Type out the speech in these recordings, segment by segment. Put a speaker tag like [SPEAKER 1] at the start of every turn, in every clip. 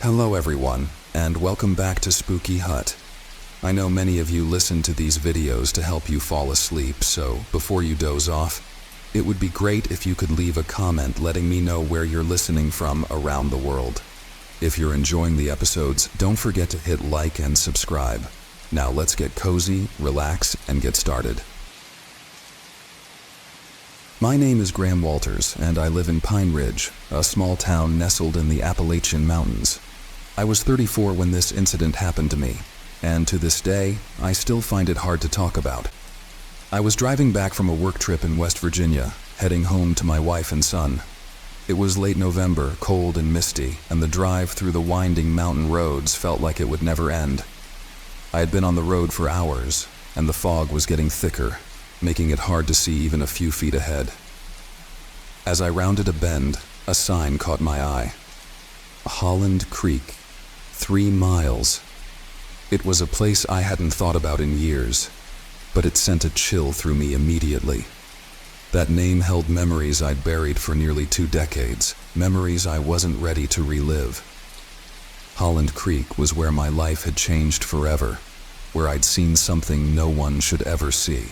[SPEAKER 1] Hello everyone, and welcome back to Spooky Hut. I know many of you listen to these videos to help you fall asleep, so before you doze off, it would be great if you could leave a comment letting me know where you're listening from around the world. If you're enjoying the episodes, don't forget to hit like and subscribe. Now let's get cozy, relax, and get started. My name is Graham Walters, and I live in Pine Ridge, a small town nestled in the Appalachian Mountains. I was 34 when this incident happened to me, and to this day, I still find it hard to talk about. I was driving back from a work trip in West Virginia, heading home to my wife and son. It was late November, cold and misty, and the drive through the winding mountain roads felt like it would never end. I had been on the road for hours, and the fog was getting thicker, making it hard to see even a few feet ahead. As I rounded a bend, a sign caught my eye. Holland Creek, 3 miles. It was a place I hadn't thought about in years, but it sent a chill through me immediately. That name held memories I'd buried for nearly 2 decades, memories I wasn't ready to relive. Holland Creek was where my life had changed forever, where I'd seen something no one should ever see.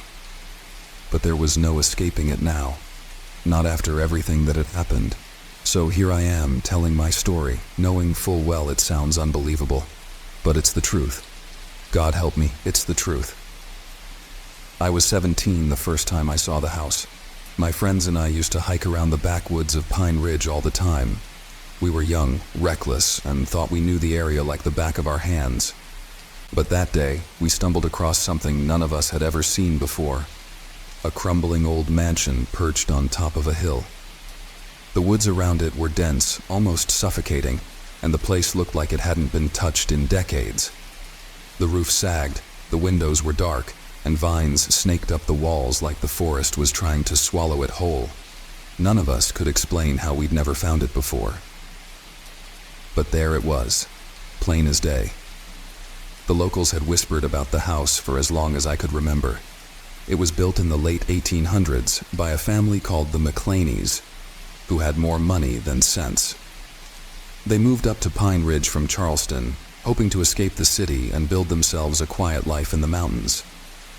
[SPEAKER 1] But there was no escaping it now, not after everything that had happened. So here I am telling my story, knowing full well it sounds unbelievable, but it's the truth. God help me, it's the truth. I was 17 the first time I saw the house. My friends and I used to hike around the backwoods of Pine Ridge all the time. We were young, reckless, and thought we knew the area like the back of our hands. But that day, we stumbled across something none of us had ever seen before. A crumbling old mansion perched on top of a hill. The woods around it were dense, almost suffocating, and the place looked like it hadn't been touched in decades. The roof sagged, the windows were dark, and vines snaked up the walls like the forest was trying to swallow it whole. None of us could explain how we'd never found it before. But there it was, plain as day. The locals had whispered about the house for as long as I could remember. It was built in the late 1800s by a family called the McLeanies, who had more money than sense. They moved up to Pine Ridge from Charleston, hoping to escape the city and build themselves a quiet life in the mountains.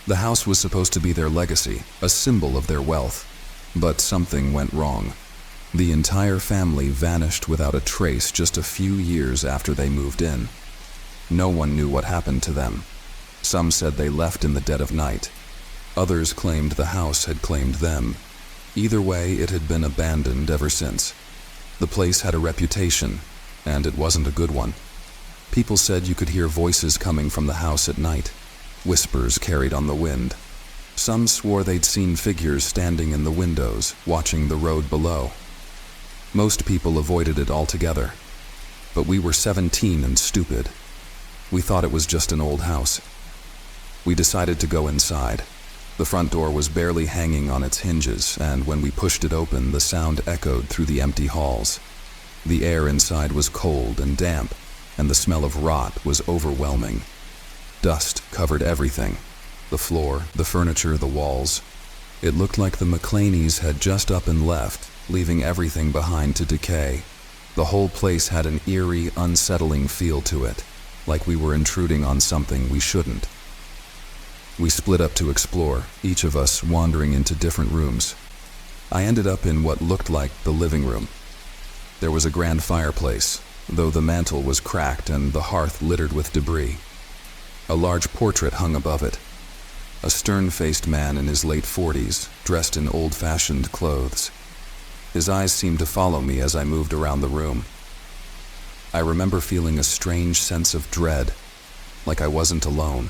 [SPEAKER 1] The house was supposed to be their legacy, a symbol of their wealth. But something went wrong. The entire family vanished without a trace just a few years after they moved in. No one knew what happened to them. Some said they left in the dead of night. Others claimed the house had claimed them. Either way, it had been abandoned ever since. The place had a reputation, and it wasn't a good one. People said you could hear voices coming from the house at night, whispers carried on the wind. Some swore they'd seen figures standing in the windows, watching the road below. Most people avoided it altogether, but we were 17 and stupid. We thought it was just an old house. We decided to go inside. The front door was barely hanging on its hinges, and when we pushed it open, the sound echoed through the empty halls. The air inside was cold and damp, and the smell of rot was overwhelming. Dust covered everything: the floor, the furniture, the walls. It looked like the McLeanies had just up and left, leaving everything behind to decay. The whole place had an eerie, unsettling feel to it, like we were intruding on something we shouldn't. We split up to explore, each of us wandering into different rooms. I ended up in what looked like the living room. There was a grand fireplace, though the mantel was cracked and the hearth littered with debris. A large portrait hung above it. A stern-faced man in his late 40s, dressed in old-fashioned clothes. His eyes seemed to follow me as I moved around the room. I remember feeling a strange sense of dread, like I wasn't alone.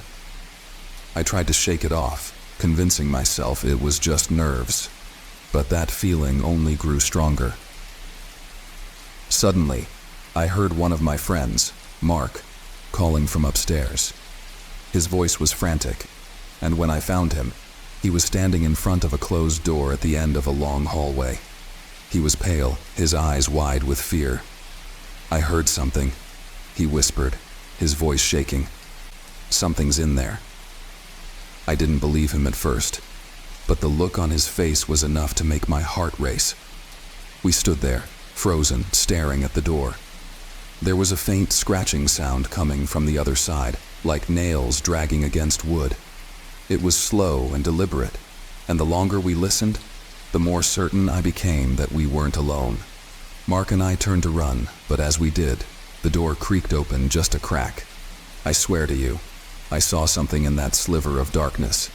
[SPEAKER 1] I tried to shake it off, convincing myself it was just nerves, but that feeling only grew stronger. Suddenly, I heard one of my friends, Mark, calling from upstairs. His voice was frantic, and when I found him, he was standing in front of a closed door at the end of a long hallway. He was pale, his eyes wide with fear. "I heard something," he whispered, his voice shaking. "Something's in there." I didn't believe him at first, but the look on his face was enough to make my heart race. We stood there, frozen, staring at the door. There was a faint scratching sound coming from the other side, like nails dragging against wood. It was slow and deliberate, and the longer we listened, the more certain I became that we weren't alone. Mark and I turned to run, but as we did, the door creaked open just a crack. I swear to you, I saw something in that sliver of darkness.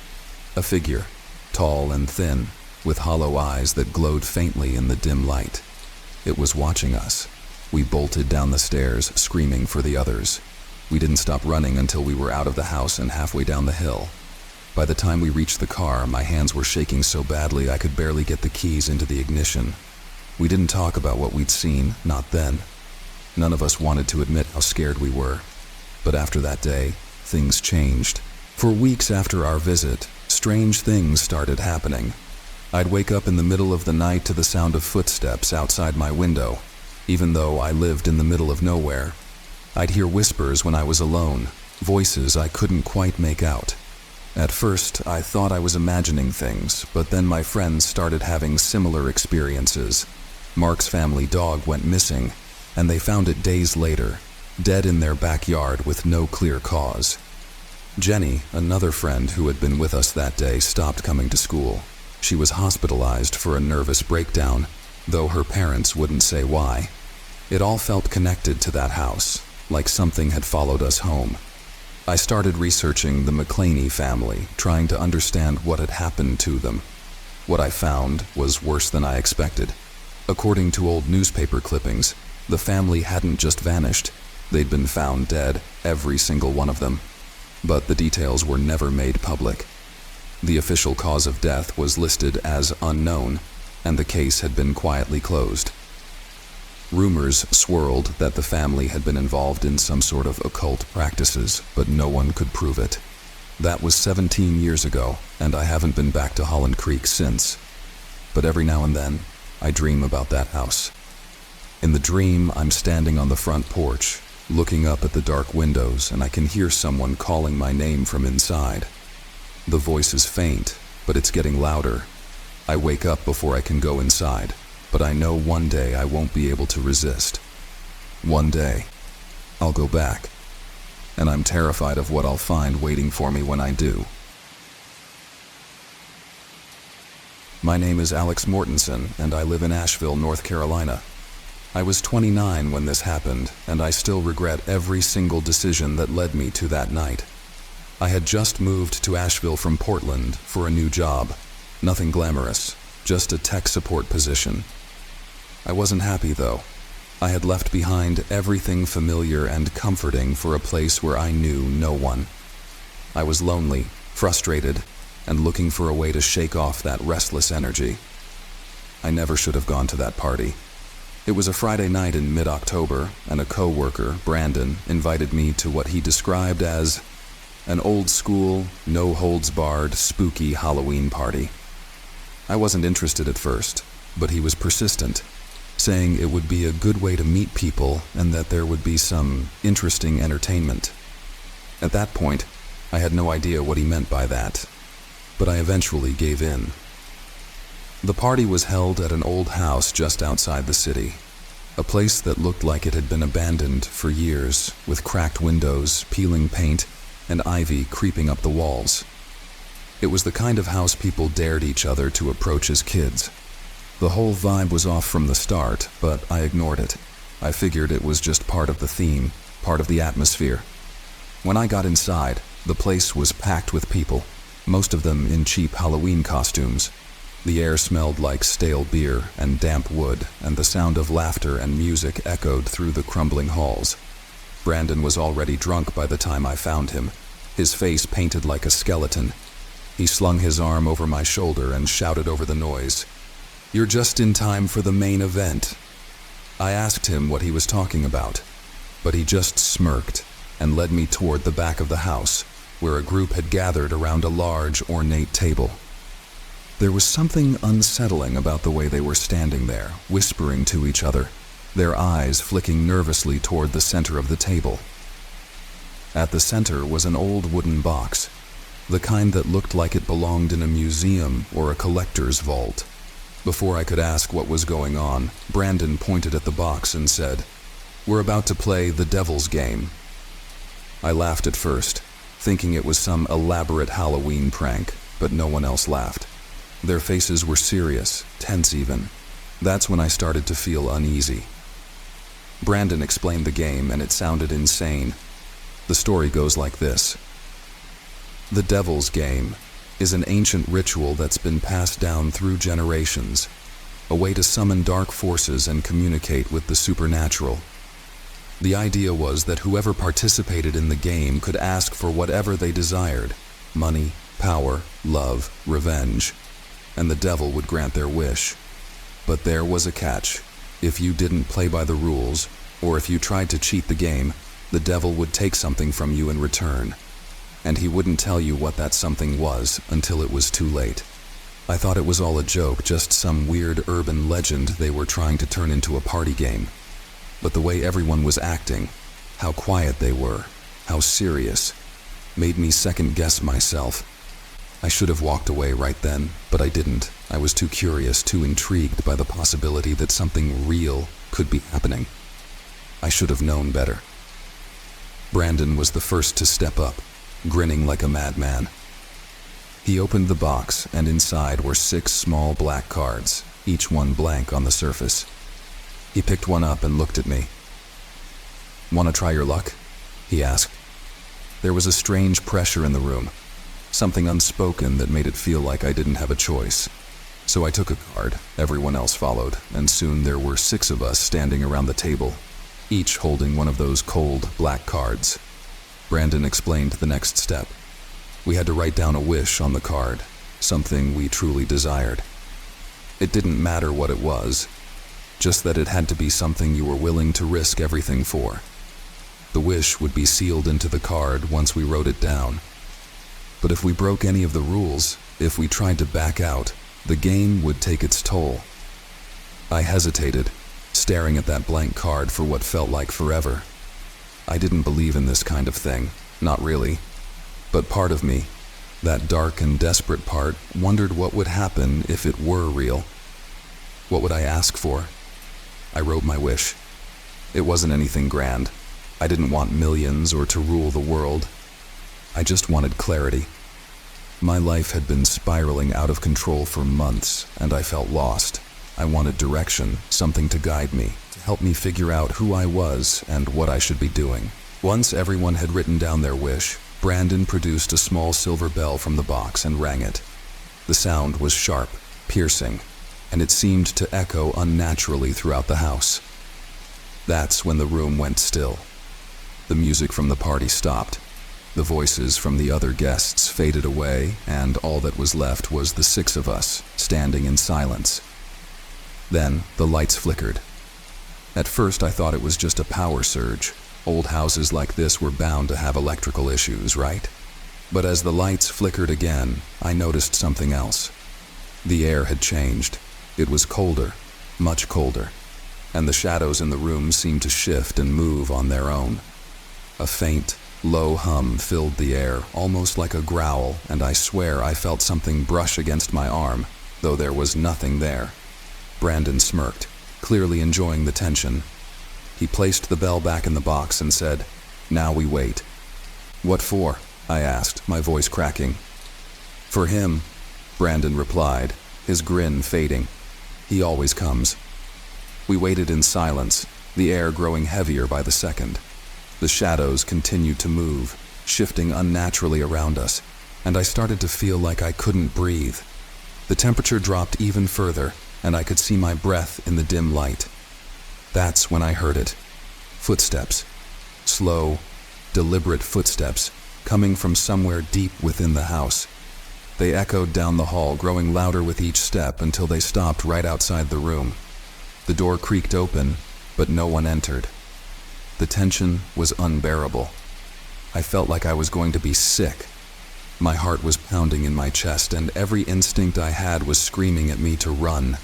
[SPEAKER 1] A figure, tall and thin, with hollow eyes that glowed faintly in the dim light. It was watching us. We bolted down the stairs, screaming for the others. We didn't stop running until we were out of the house and halfway down the hill. By the time we reached the car, my hands were shaking so badly I could barely get the keys into the ignition. We didn't talk about what we'd seen, not then. None of us wanted to admit how scared we were. But after that day, things changed. For weeks after our visit, strange things started happening. I'd wake up in the middle of the night to the sound of footsteps outside my window, even though I lived in the middle of nowhere. I'd hear whispers when I was alone, voices I couldn't quite make out. At first, I thought I was imagining things, but then my friends started having similar experiences. Mark's family dog went missing, and they found it days later, dead in their backyard with no clear cause. Jenny, another friend who had been with us that day, stopped coming to school. She was hospitalized for a nervous breakdown, though her parents wouldn't say why. It all felt connected to that house, like something had followed us home. I started researching the McClaney family, trying to understand what had happened to them. What I found was worse than I expected. According to old newspaper clippings, the family hadn't just vanished. They'd been found dead, every single one of them. But the details were never made public. The official cause of death was listed as unknown, and the case had been quietly closed. Rumors swirled that the family had been involved in some sort of occult practices, but no one could prove it. That was 17 years ago, and I haven't been back to Holland Creek since. But every now and then, I dream about that house. In the dream, I'm standing on the front porch, looking up at the dark windows, and I can hear someone calling my name from inside. The voice is faint, but it's getting louder. I wake up before I can go inside, but I know one day I won't be able to resist. One day, I'll go back, and I'm terrified of what I'll find waiting for me when I do. My name is Alex Mortensen, and I live in Asheville, North Carolina. I was 29 when this happened, and I still regret every single decision that led me to that night. I had just moved to Asheville from Portland for a new job. Nothing glamorous, just a tech support position. I wasn't happy though. I had left behind everything familiar and comforting for a place where I knew no one. I was lonely, frustrated, and looking for a way to shake off that restless energy. I never should have gone to that party. It was a Friday night in mid-October, and a co-worker, Brandon, invited me to what he described as an old-school, no-holds-barred, spooky Halloween party. I wasn't interested at first, but he was persistent, saying it would be a good way to meet people and that there would be some interesting entertainment. At that point, I had no idea what he meant by that, but I eventually gave in. The party was held at an old house just outside the city, a place that looked like it had been abandoned for years, with cracked windows, peeling paint, and ivy creeping up the walls. It was the kind of house people dared each other to approach as kids. The whole vibe was off from the start, but I ignored it. I figured it was just part of the theme, part of the atmosphere. When I got inside, the place was packed with people, most of them in cheap Halloween costumes. The air smelled like stale beer and damp wood, and the sound of laughter and music echoed through the crumbling halls. Brandon was already drunk by the time I found him, his face painted like a skeleton. He slung his arm over my shoulder and shouted over the noise, "You're just in time for the main event." I asked him what he was talking about, but he just smirked and led me toward the back of the house, where a group had gathered around a large, ornate table. There was something unsettling about the way they were standing there, whispering to each other, their eyes flicking nervously toward the center of the table. At the center was an old wooden box, the kind that looked like it belonged in a museum or a collector's vault. Before I could ask what was going on, Brandon pointed at the box and said, We're about to play the devil's game." I laughed at first, thinking it was some elaborate Halloween prank, but no one else laughed. Their faces were serious, tense even. That's when I started to feel uneasy. Brandon explained the game, and it sounded insane. The story goes like this. The devil's game is an ancient ritual that's been passed down through generations, a way to summon dark forces and communicate with the supernatural. The idea was that whoever participated in the game could ask for whatever they desired: money, power, love, revenge, and the devil would grant their wish. But there was a catch. If you didn't play by the rules, or if you tried to cheat the game, the devil would take something from you in return. And he wouldn't tell you what that something was until it was too late. I thought it was all a joke, just some weird urban legend they were trying to turn into a party game. But the way everyone was acting, how quiet they were, how serious, made me second-guess myself. I should have walked away right then, but I didn't. I was too curious, too intrigued by the possibility that something real could be happening. I should have known better. Brandon was the first to step up, grinning like a madman. He opened the box, and inside were 6 small black cards, each one blank on the surface. He picked one up and looked at me. "Want to try your luck?" he asked. There was a strange pressure in the room, something unspoken that made it feel like I didn't have a choice. So I took a card, everyone else followed, and soon there were 6 of us standing around the table, each holding one of those cold, black cards. Brandon explained the next step. We had to write down a wish on the card, something we truly desired. It didn't matter what it was, just that it had to be something you were willing to risk everything for. The wish would be sealed into the card once we wrote it down. But if we broke any of the rules, if we tried to back out, the game would take its toll. I hesitated, staring at that blank card for what felt like forever. I didn't believe in this kind of thing, not really. But part of me, that dark and desperate part, wondered what would happen if it were real. What would I ask for? I wrote my wish. It wasn't anything grand. I didn't want millions or to rule the world. I just wanted clarity. My life had been spiraling out of control for months, and I felt lost. I wanted direction, something to guide me, to help me figure out who I was and what I should be doing. Once everyone had written down their wish, Brandon produced a small silver bell from the box and rang it. The sound was sharp, piercing, and it seemed to echo unnaturally throughout the house. That's when the room went still. The music from the party stopped. The voices from the other guests faded away, and all that was left was the 6 of us, standing in silence. Then the lights flickered. At first I thought it was just a power surge. Old houses like this were bound to have electrical issues, right? But as the lights flickered again, I noticed something else. The air had changed. It was colder, much colder, and the shadows in the room seemed to shift and move on their own. A faint, low hum filled the air, almost like a growl, and I swear I felt something brush against my arm, though there was nothing there. Brandon smirked, clearly enjoying the tension. He placed the bell back in the box and said, "Now we wait." "What for?" I asked, my voice cracking. "For him," Brandon replied, his grin fading. "He always comes." We waited in silence, the air growing heavier by the second. The shadows continued to move, shifting unnaturally around us, and I started to feel like I couldn't breathe. The temperature dropped even further, and I could see my breath in the dim light. That's when I heard it. Footsteps. Slow, deliberate footsteps, coming from somewhere deep within the house. They echoed down the hall, growing louder with each step until they stopped right outside the room. The door creaked open, but no one entered. The tension was unbearable. I felt like I was going to be sick. My heart was pounding in my chest, and every instinct I had was screaming at me to run.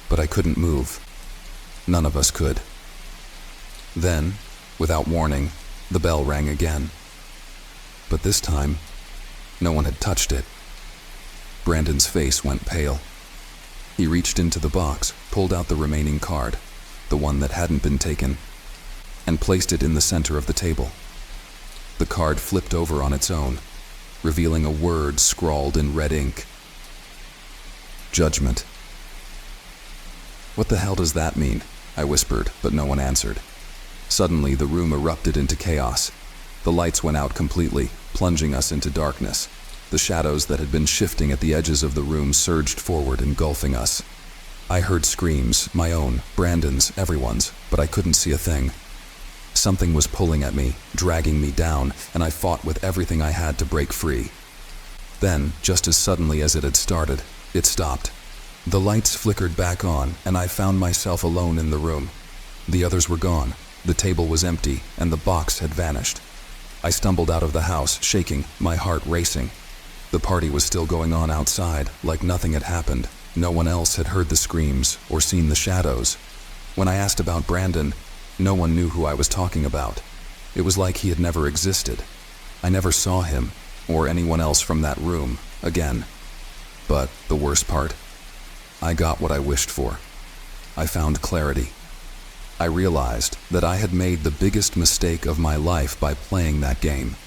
[SPEAKER 1] But I couldn't move. None of us could. Then, without warning, the bell rang again. But this time, no one had touched it. Brandon's face went pale. He reached into the box, pulled out the remaining card, the one that hadn't been taken. and placed it in the center of the table. The card flipped over on its own, revealing a word scrawled in red ink. Judgment. "What the hell does that mean?" I whispered, but no one answered. Suddenly, the room erupted into chaos. The lights went out completely, plunging us into darkness. The shadows that had been shifting at the edges of the room surged forward, engulfing us. I heard screams, my own, Brandon's, everyone's, but I couldn't see a thing. Something was pulling at me, dragging me down, and I fought with everything I had to break free. Then, just as suddenly as it had started, it stopped. The lights flickered back on, and I found myself alone in the room. The others were gone, the table was empty, and the box had vanished. I stumbled out of the house, shaking, my heart racing. The party was still going on outside, like nothing had happened. No one else had heard the screams or seen the shadows. When I asked about Brandon, no one knew who I was talking about. It was like he had never existed. I never saw him, or anyone else from that room, again. But the worst part? I got what I wished for. I found clarity. I realized that I had made the biggest mistake of my life by playing that game.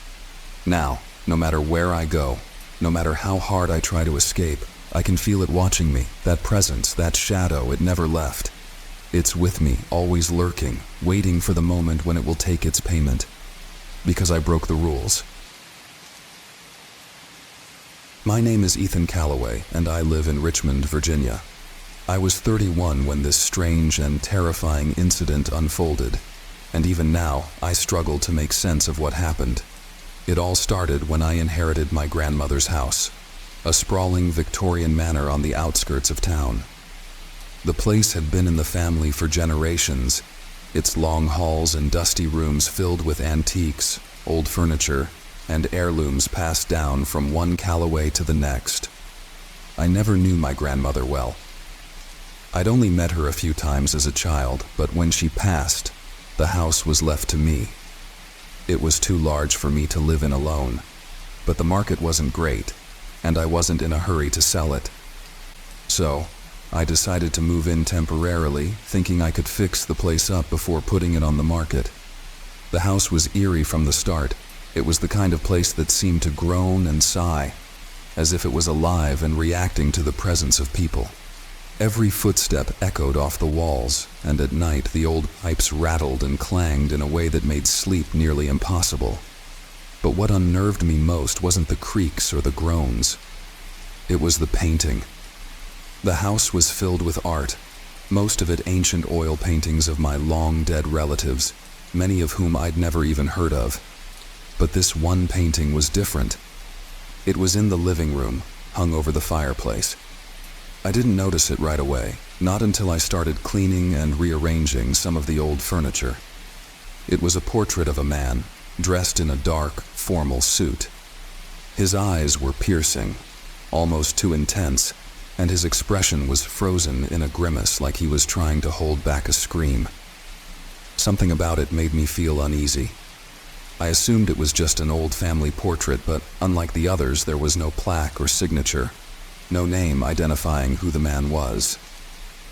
[SPEAKER 1] Now, no matter where I go, no matter how hard I try to escape, I can feel it watching me, that presence, that shadow, it never left. It's with me, always lurking, waiting for the moment when it will take its payment. Because I broke the rules. My name is Ethan Calloway, and I live in Richmond, Virginia. I was 31 when this strange and terrifying incident unfolded, and even now, I struggle to make sense of what happened. It all started when I inherited my grandmother's house, a sprawling Victorian manor on the outskirts of town. The place had been in the family for generations, its long halls and dusty rooms filled with antiques, old furniture, and heirlooms passed down from one Calloway to the next. I never knew my grandmother well. I'd only met her a few times as a child, but when she passed, the house was left to me. It was too large for me to live in alone, but the market wasn't great, and I wasn't in a hurry to sell it. So, I decided to move in temporarily, thinking I could fix the place up before putting it on the market. The house was eerie from the start. It was the kind of place that seemed to groan and sigh, as if it was alive and reacting to the presence of people. Every footstep echoed off the walls, and at night the old pipes rattled and clanged in a way that made sleep nearly impossible. But what unnerved me most wasn't the creaks or the groans. It was the painting. The house was filled with art, most of it ancient oil paintings of my long-dead relatives, many of whom I'd never even heard of. But this one painting was different. It was in the living room, hung over the fireplace. I didn't notice it right away, not until I started cleaning and rearranging some of the old furniture. It was a portrait of a man, dressed in a dark, formal suit. His eyes were piercing, almost too intense, and his expression was frozen in a grimace like he was trying to hold back a scream. Something about it made me feel uneasy. I assumed it was just an old family portrait, but unlike the others, there was no plaque or signature. No name identifying who the man was.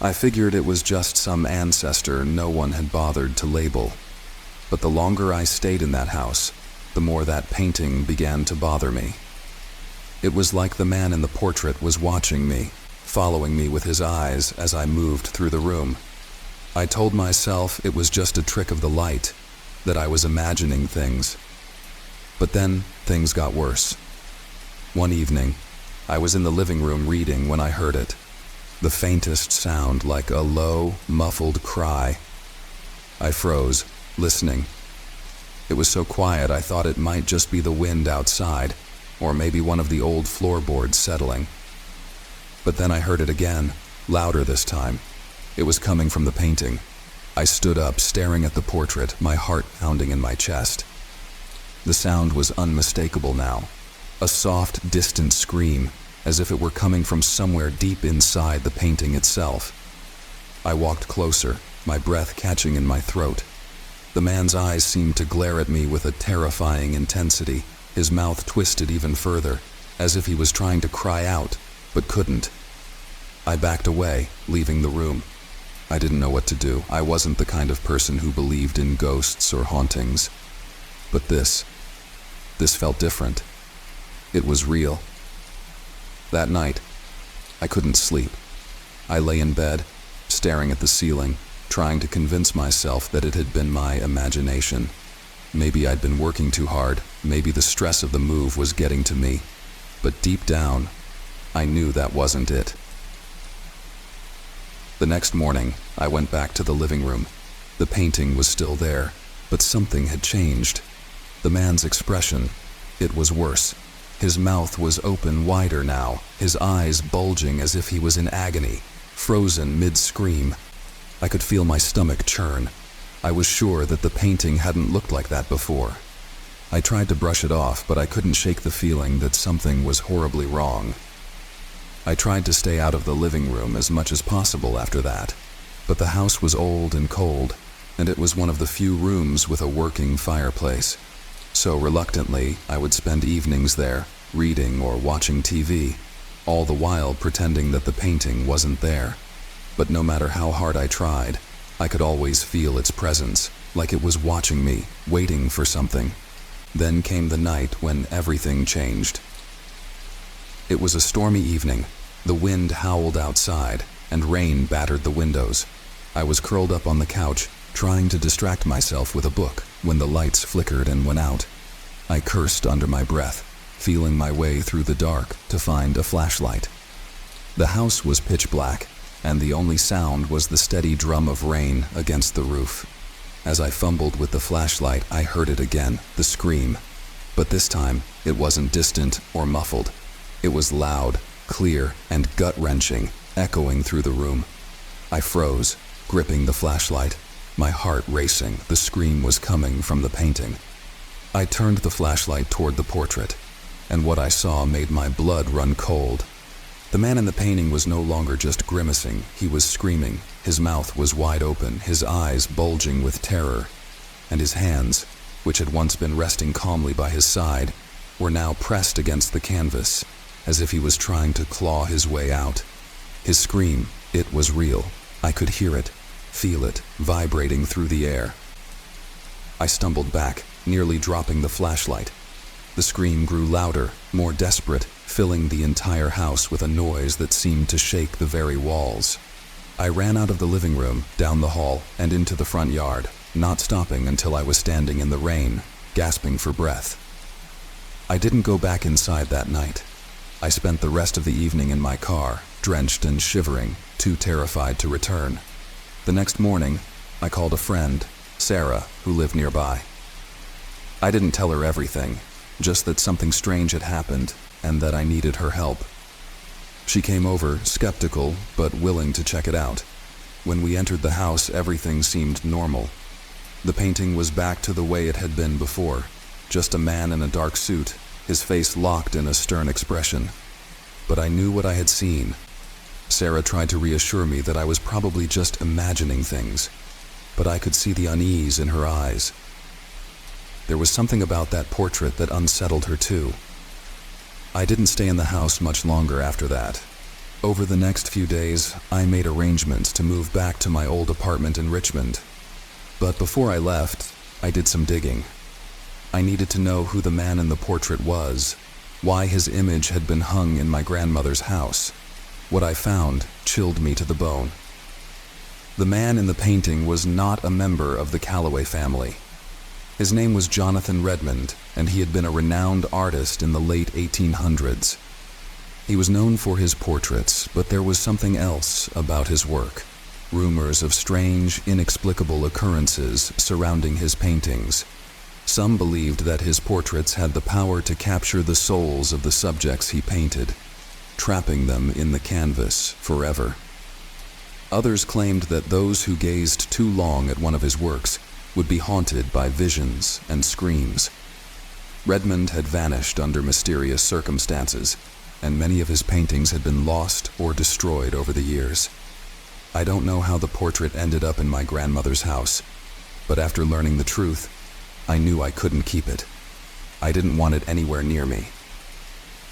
[SPEAKER 1] I figured it was just some ancestor no one had bothered to label. But the longer I stayed in that house, the more that painting began to bother me. It was like the man in the portrait was watching me, following me with his eyes as I moved through the room. I told myself it was just a trick of the light, that I was imagining things. But then things got worse. One evening, I was in the living room reading when I heard it. The faintest sound, like a low, muffled cry. I froze, listening. It was so quiet I thought it might just be the wind outside, or maybe one of the old floorboards settling. But then I heard it again, louder this time. It was coming from the painting. I stood up, staring at the portrait, my heart pounding in my chest. The sound was unmistakable now. A soft, distant scream, as if it were coming from somewhere deep inside the painting itself. I walked closer, my breath catching in my throat. The man's eyes seemed to glare at me with a terrifying intensity, his mouth twisted even further, as if he was trying to cry out, but couldn't. I backed away, leaving the room. I didn't know what to do. I wasn't the kind of person who believed in ghosts or hauntings. But this felt different. It was real. That night, I couldn't sleep. I lay in bed, staring at the ceiling, trying to convince myself that it had been my imagination. Maybe I'd been working too hard. Maybe the stress of the move was getting to me. But deep down, I knew that wasn't it. The next morning, I went back to the living room. The painting was still there, but something had changed. The man's expression, it was worse. His mouth was open wider now, his eyes bulging as if he was in agony, frozen mid-scream. I could feel my stomach churn. I was sure that the painting hadn't looked like that before. I tried to brush it off, but I couldn't shake the feeling that something was horribly wrong. I tried to stay out of the living room as much as possible after that, but the house was old and cold, and it was one of the few rooms with a working fireplace. So reluctantly, I would spend evenings there, reading or watching TV, all the while pretending that the painting wasn't there. But no matter how hard I tried, I could always feel its presence, like it was watching me, waiting for something. Then came the night when everything changed. It was a stormy evening. The wind howled outside, and rain battered the windows. I was curled up on the couch, trying to distract myself with a book, when the lights flickered and went out. I cursed under my breath, feeling my way through the dark to find a flashlight. The house was pitch black, and the only sound was the steady drum of rain against the roof. As I fumbled with the flashlight, I heard it again, the scream. But this time, it wasn't distant or muffled. It was loud, clear, and gut-wrenching, echoing through the room. I froze, gripping the flashlight, my heart racing. The scream was coming from the painting. I turned the flashlight toward the portrait, and what I saw made my blood run cold. The man in the painting was no longer just grimacing, he was screaming. His mouth was wide open, his eyes bulging with terror, and his hands, which had once been resting calmly by his side, were now pressed against the canvas, as if he was trying to claw his way out. His scream, it was real. I could hear it, feel it, vibrating through the air. I stumbled back, nearly dropping the flashlight. The scream grew louder, more desperate, filling the entire house with a noise that seemed to shake the very walls. I ran out of the living room, down the hall, and into the front yard, not stopping until I was standing in the rain, gasping for breath. I didn't go back inside that night. I spent the rest of the evening in my car, drenched and shivering, too terrified to return. The next morning, I called a friend, Sarah, who lived nearby. I didn't tell her everything, just that something strange had happened and that I needed her help. She came over, skeptical but willing to check it out. When we entered the house, everything seemed normal. The painting was back to the way it had been before, just a man in a dark suit, his face locked in a stern expression. But I knew what I had seen. Sarah tried to reassure me that I was probably just imagining things, but I could see the unease in her eyes. There was something about that portrait that unsettled her too. I didn't stay in the house much longer after that. Over the next few days, I made arrangements to move back to my old apartment in Richmond. But before I left, I did some digging. I needed to know who the man in the portrait was, why his image had been hung in my grandmother's house. What I found chilled me to the bone. The man in the painting was not a member of the Calloway family. His name was Jonathan Redmond, and he had been a renowned artist in the late 1800s. He was known for his portraits, but there was something else about his work. Rumors of strange, inexplicable occurrences surrounding his paintings. Some believed that his portraits had the power to capture the souls of the subjects he painted, trapping them in the canvas forever. Others claimed that those who gazed too long at one of his works would be haunted by visions and screams. Redmond had vanished under mysterious circumstances, and many of his paintings had been lost or destroyed over the years. I don't know how the portrait ended up in my grandmother's house, but after learning the truth, I knew I couldn't keep it. I didn't want it anywhere near me.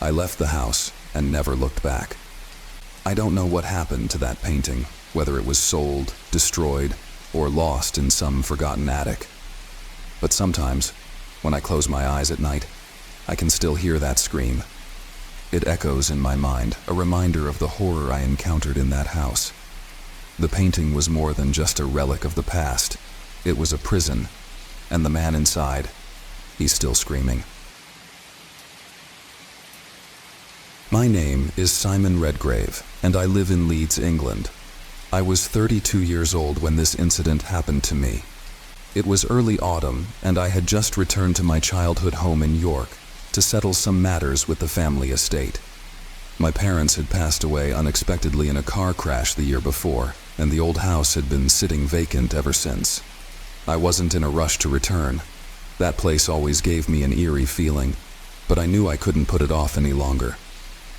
[SPEAKER 1] I left the house and never looked back. I don't know what happened to that painting, whether it was sold, destroyed, or lost in some forgotten attic. But sometimes, when I close my eyes at night, I can still hear that scream. It echoes in my mind, a reminder of the horror I encountered in that house. The painting was more than just a relic of the past. It was a prison, and the man inside, he's still screaming. My name is Simon Redgrave, and I live in Leeds, England. I was 32 years old when this incident happened to me. It was early autumn, and I had just returned to my childhood home in York to settle some matters with the family estate. My parents had passed away unexpectedly in a car crash the year before, and the old house had been sitting vacant ever since. I wasn't in a rush to return. That place always gave me an eerie feeling, but I knew I couldn't put it off any longer.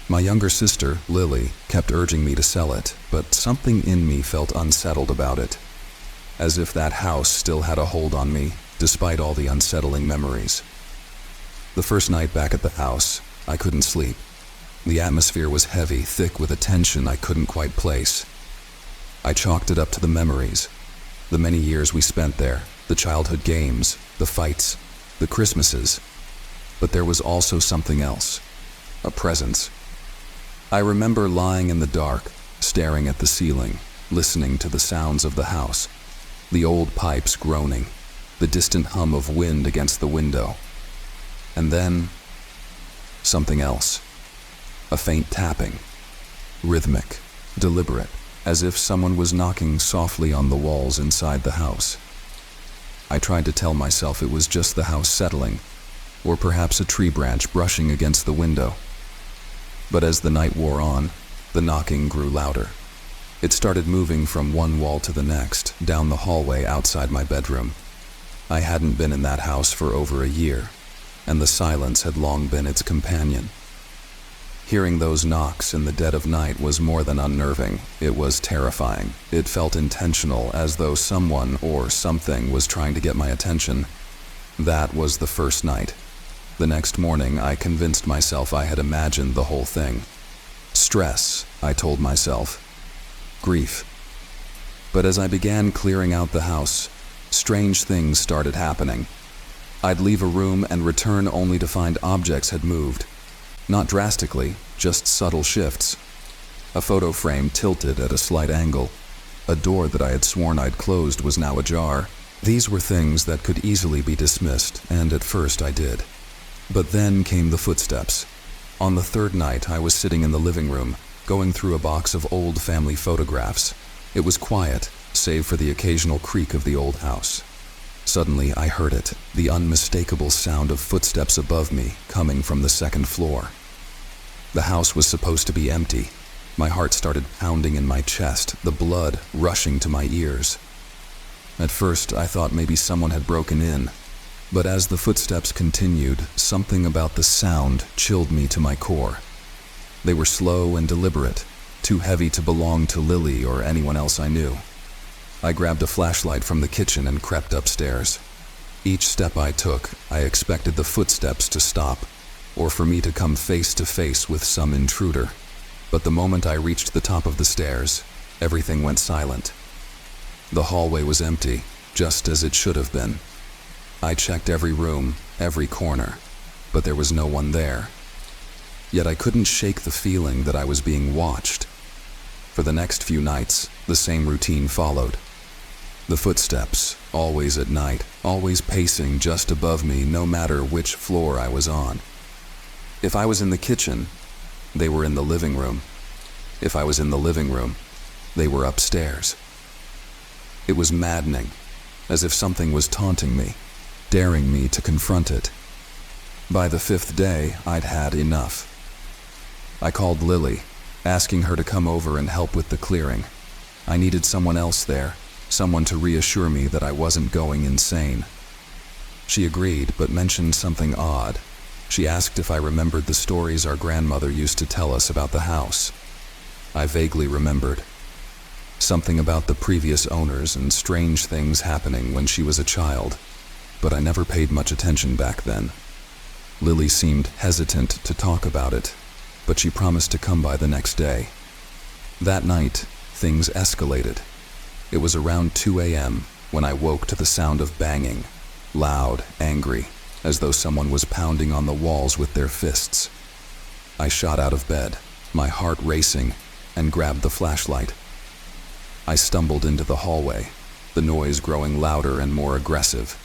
[SPEAKER 1] My younger sister, Lily, kept urging me to sell it, but something in me felt unsettled about it, as if that house still had a hold on me, despite all the unsettling memories. The first night back at the house, I couldn't sleep. The atmosphere was heavy, thick with a tension I couldn't quite place. I chalked it up to the memories, the many years we spent there, the childhood games, the fights, the Christmases. But there was also something else, a presence. I remember lying in the dark, staring at the ceiling, listening to the sounds of the house, the old pipes groaning, the distant hum of wind against the window. And then, something else. A faint tapping, rhythmic, deliberate, as if someone was knocking softly on the walls inside the house. I tried to tell myself it was just the house settling, or perhaps a tree branch brushing against the window. But as the night wore on, the knocking grew louder. It started moving from one wall to the next, down the hallway outside my bedroom. I hadn't been in that house for over a year, and the silence had long been its companion. Hearing those knocks in the dead of night was more than unnerving. It was terrifying. It felt intentional, as though someone or something was trying to get my attention. That was the first night. The next morning, I convinced myself I had imagined the whole thing. Stress, I told myself. Grief. But as I began clearing out the house, strange things started happening. I'd leave a room and return only to find objects had moved. Not drastically, just subtle shifts. A photo frame tilted at a slight angle. A door that I had sworn I'd closed was now ajar. These were things that could easily be dismissed, and at first I did. But then came the footsteps. On the third night, I was sitting in the living room, going through a box of old family photographs. It was quiet, save for the occasional creak of the old house. Suddenly, I heard it, the unmistakable sound of footsteps above me, coming from the second floor. The house was supposed to be empty. My heart started pounding in my chest, the blood rushing to my ears. At first, I thought maybe someone had broken in. But as the footsteps continued, something about the sound chilled me to my core. They were slow and deliberate, too heavy to belong to Lily or anyone else I knew. I grabbed a flashlight from the kitchen and crept upstairs. Each step I took, I expected the footsteps to stop, or for me to come face to face with some intruder. But the moment I reached the top of the stairs, everything went silent. The hallway was empty, just as it should have been. I checked every room, every corner, but there was no one there. Yet I couldn't shake the feeling that I was being watched. For the next few nights, the same routine followed. The footsteps, always at night, always pacing just above me no matter which floor I was on. If I was in the kitchen, they were in the living room. If I was in the living room, they were upstairs. It was maddening, as if something was taunting me, daring me to confront it. By the fifth day, I'd had enough. I called Lily, asking her to come over and help with the clearing. I needed someone else there, someone to reassure me that I wasn't going insane. She agreed, but mentioned something odd. She asked if I remembered the stories our grandmother used to tell us about the house. I vaguely remembered. Something about the previous owners and strange things happening when she was a child, but I never paid much attention back then. Lily seemed hesitant to talk about it, but she promised to come by the next day. That night, things escalated. It was around 2 a.m. when I woke to the sound of banging, loud, angry, as though someone was pounding on the walls with their fists. I shot out of bed, my heart racing, and grabbed the flashlight. I stumbled into the hallway, the noise growing louder and more aggressive.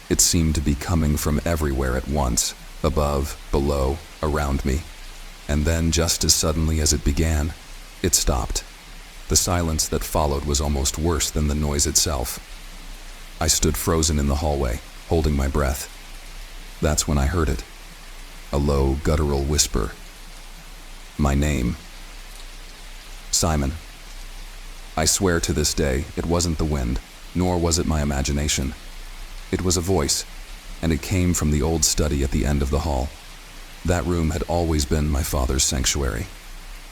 [SPEAKER 1] It seemed to be coming from everywhere at once, above, below, around me. And then, just as suddenly as it began, it stopped. The silence that followed was almost worse than the noise itself. I stood frozen in the hallway, holding my breath. That's when I heard it. A low, guttural whisper. My name. Simon. I swear to this day, it wasn't the wind, nor was it my imagination. It was a voice, and it came from the old study at the end of the hall. That room had always been my father's sanctuary.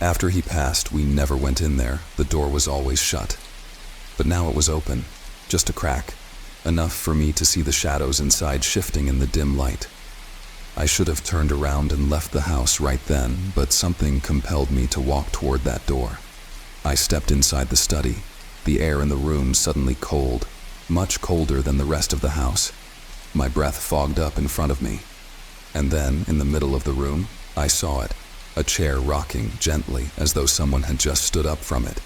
[SPEAKER 1] After he passed, we never went in there. The door was always shut. But now it was open, just a crack, enough for me to see the shadows inside shifting in the dim light. I should have turned around and left the house right then, but something compelled me to walk toward that door. I stepped inside the study, the air in the room suddenly cold, much colder than the rest of the house. My breath fogged up in front of me. And then, in the middle of the room, I saw it, a chair rocking gently as though someone had just stood up from it.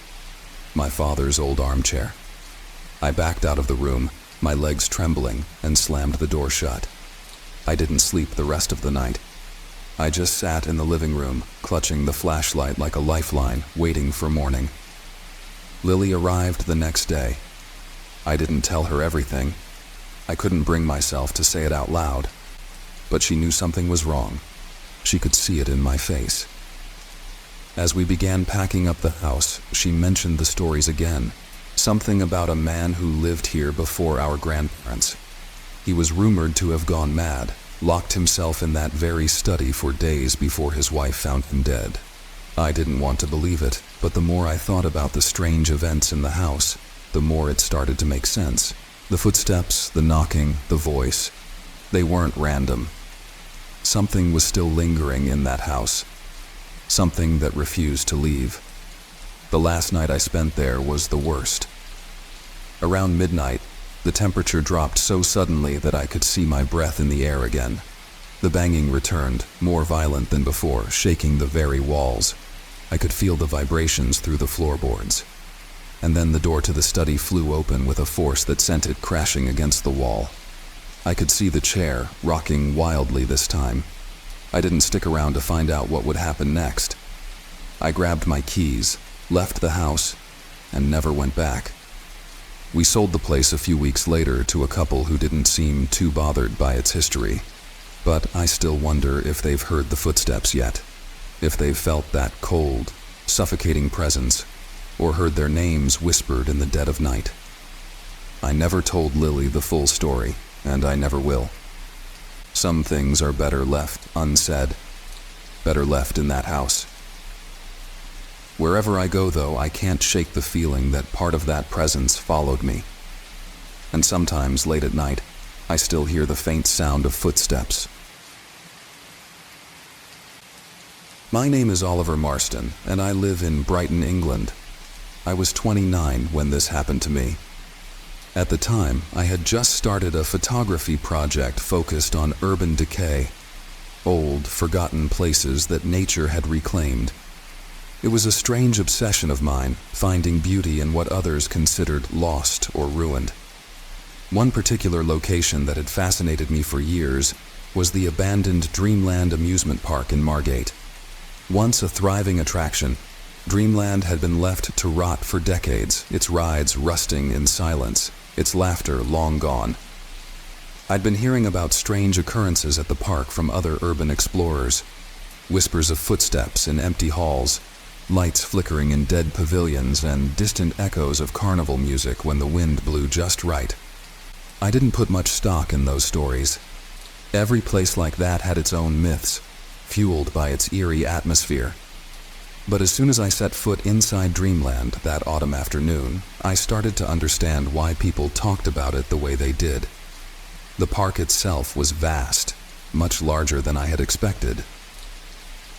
[SPEAKER 1] My father's old armchair. I backed out of the room, my legs trembling, and slammed the door shut. I didn't sleep the rest of the night. I just sat in the living room, clutching the flashlight like a lifeline, waiting for morning. Lily arrived the next day. I didn't tell her everything. I couldn't bring myself to say it out loud. But she knew something was wrong. She could see it in my face. As we began packing up the house, she mentioned the stories again. Something about a man who lived here before our grandparents. He was rumored to have gone mad, locked himself in that very study for days before his wife found him dead. I didn't want to believe it, but the more I thought about the strange events in the house, the more it started to make sense. The footsteps, the knocking, the voice, they weren't random. Something was still lingering in that house. Something that refused to leave. The last night I spent there was the worst. Around midnight, the temperature dropped so suddenly that I could see my breath in the air again. The banging returned, more violent than before, shaking the very walls. I could feel the vibrations through the floorboards. And then the door to the study flew open with a force that sent it crashing against the wall. I could see the chair, rocking wildly this time. I didn't stick around to find out what would happen next. I grabbed my keys, left the house, and never went back. We sold the place a few weeks later to a couple who didn't seem too bothered by its history. But I still wonder if they've heard the footsteps yet, if they've felt that cold, suffocating presence, or heard their names whispered in the dead of night. I never told Lily the full story, and I never will. Some things are better left unsaid, better left in that house. Wherever I go, though, I can't shake the feeling that part of that presence followed me. And sometimes, late at night, I still hear the faint sound of footsteps. My name is Oliver Marston, and I live in Brighton, England. I was 29 when this happened to me. At the time, I had just started a photography project focused on urban decay, old, forgotten places that nature had reclaimed. It was a strange obsession of mine, finding beauty in what others considered lost or ruined. One particular location that had fascinated me for years was the abandoned Dreamland amusement park in Margate. Once a thriving attraction, Dreamland had been left to rot for decades, its rides rusting in silence, its laughter long gone. I'd been hearing about strange occurrences at the park from other urban explorers. Whispers of footsteps in empty halls, lights flickering in dead pavilions, and distant echoes of carnival music when the wind blew just right. I didn't put much stock in those stories. Every place like that had its own myths, fueled by its eerie atmosphere. But as soon as I set foot inside Dreamland that autumn afternoon, I started to understand why people talked about it the way they did. The park itself was vast, much larger than I had expected.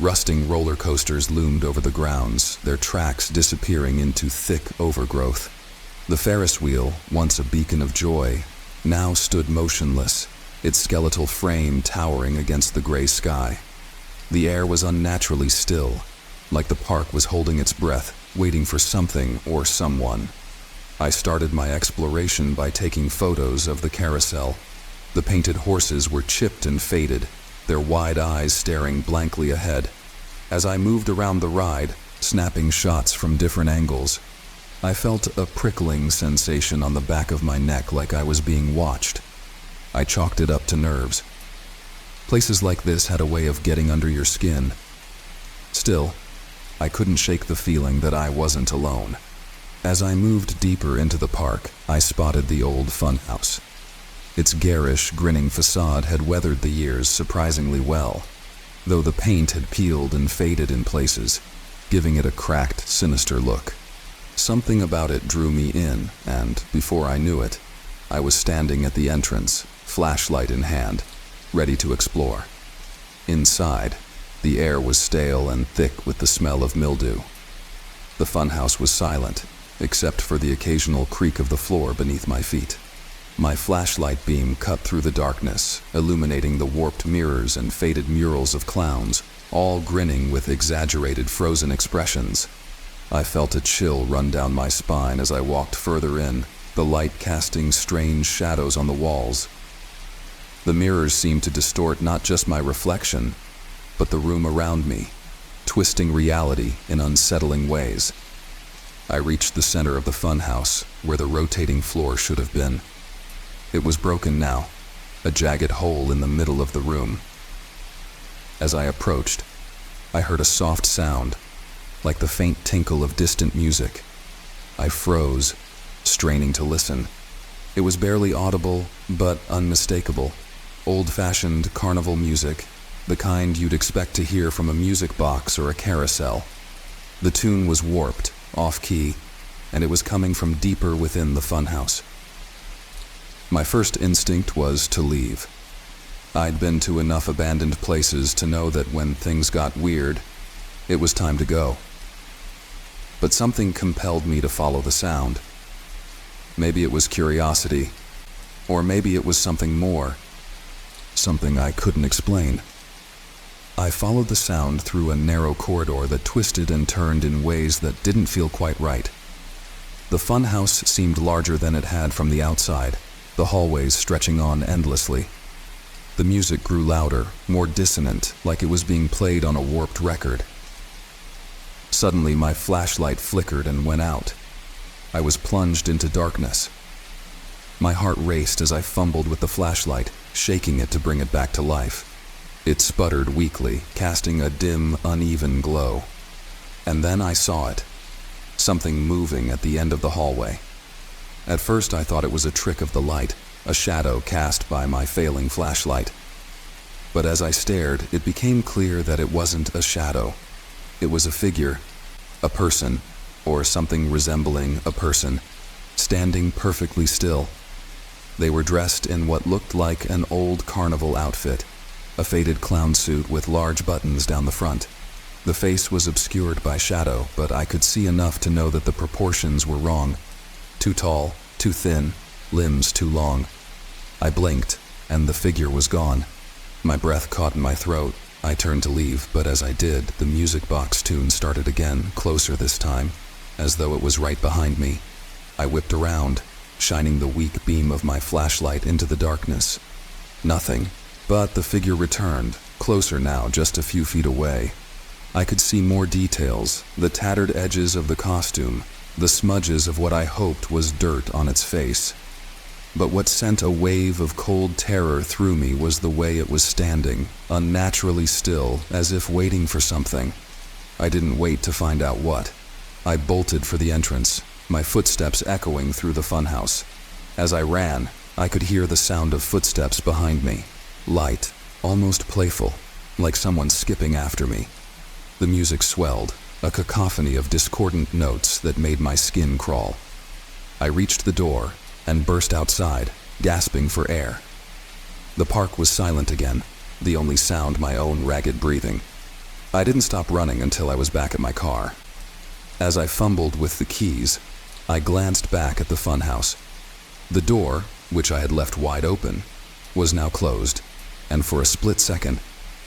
[SPEAKER 1] Rusting roller coasters loomed over the grounds, their tracks disappearing into thick overgrowth. The Ferris wheel, once a beacon of joy, now stood motionless, its skeletal frame towering against the gray sky. The air was unnaturally still, like the park was holding its breath, waiting for something or someone. I started my exploration by taking photos of the carousel. The painted horses were chipped and faded, their wide eyes staring blankly ahead. As I moved around the ride, snapping shots from different angles, I felt a prickling sensation on the back of my neck like I was being watched. I chalked it up to nerves. Places like this had a way of getting under your skin. Still, I couldn't shake the feeling that I wasn't alone. As I moved deeper into the park, I spotted the old funhouse. Its garish, grinning facade had weathered the years surprisingly well, though the paint had peeled and faded in places, giving it a cracked, sinister look. Something about it drew me in, and before I knew it, I was standing at the entrance, flashlight in hand, ready to explore. Inside, the air was stale and thick with the smell of mildew. The funhouse was silent, except for the occasional creak of the floor beneath my feet. My flashlight beam cut through the darkness, illuminating the warped mirrors and faded murals of clowns, all grinning with exaggerated frozen expressions. I felt a chill run down my spine as I walked further in, the light casting strange shadows on the walls. The mirrors seemed to distort not just my reflection, but the room around me, twisting reality in unsettling ways. I reached the center of the funhouse, where the rotating floor should have been. It was broken now, a jagged hole in the middle of the room. As I approached, I heard a soft sound, like the faint tinkle of distant music. I froze, straining to listen. It was barely audible, but unmistakable. Old-fashioned carnival music, the kind you'd expect to hear from a music box or a carousel. The tune was warped, off-key, and it was coming from deeper within the funhouse. My first instinct was to leave. I'd been to enough abandoned places to know that when things got weird, it was time to go. But something compelled me to follow the sound. Maybe it was curiosity, or maybe it was something more, something I couldn't explain. I followed the sound through a narrow corridor that twisted and turned in ways that didn't feel quite right. The funhouse seemed larger than it had from the outside, the hallways stretching on endlessly. The music grew louder, more dissonant, like it was being played on a warped record. Suddenly, my flashlight flickered and went out. I was plunged into darkness. My heart raced as I fumbled with the flashlight, shaking it to bring it back to life. It sputtered weakly, casting a dim, uneven glow. And then I saw it. Something moving at the end of the hallway. At first I thought it was a trick of the light, a shadow cast by my failing flashlight. But as I stared, it became clear that it wasn't a shadow. It was a figure, a person, or something resembling a person, standing perfectly still. They were dressed in what looked like an old carnival outfit, a faded clown suit with large buttons down the front. The face was obscured by shadow, but I could see enough to know that the proportions were wrong. Too tall, too thin, limbs too long. I blinked, and the figure was gone. My breath caught in my throat. I turned to leave, but as I did, the music box tune started again, closer this time, as though it was right behind me. I whipped around, shining the weak beam of my flashlight into the darkness. Nothing, but the figure returned, closer now, just a few feet away. I could see more details, the tattered edges of the costume, the smudges of what I hoped was dirt on its face. But what sent a wave of cold terror through me was the way it was standing, unnaturally still, as if waiting for something. I didn't wait to find out what. I bolted for the entrance, my footsteps echoing through the funhouse. As I ran, I could hear the sound of footsteps behind me, light, almost playful, like someone skipping after me. The music swelled, a cacophony of discordant notes that made my skin crawl. I reached the door and burst outside, gasping for air. The park was silent again, the only sound my own ragged breathing. I didn't stop running until I was back at my car. As I fumbled with the keys, I glanced back at the funhouse. The door, which I had left wide open, was now closed, and for a split second,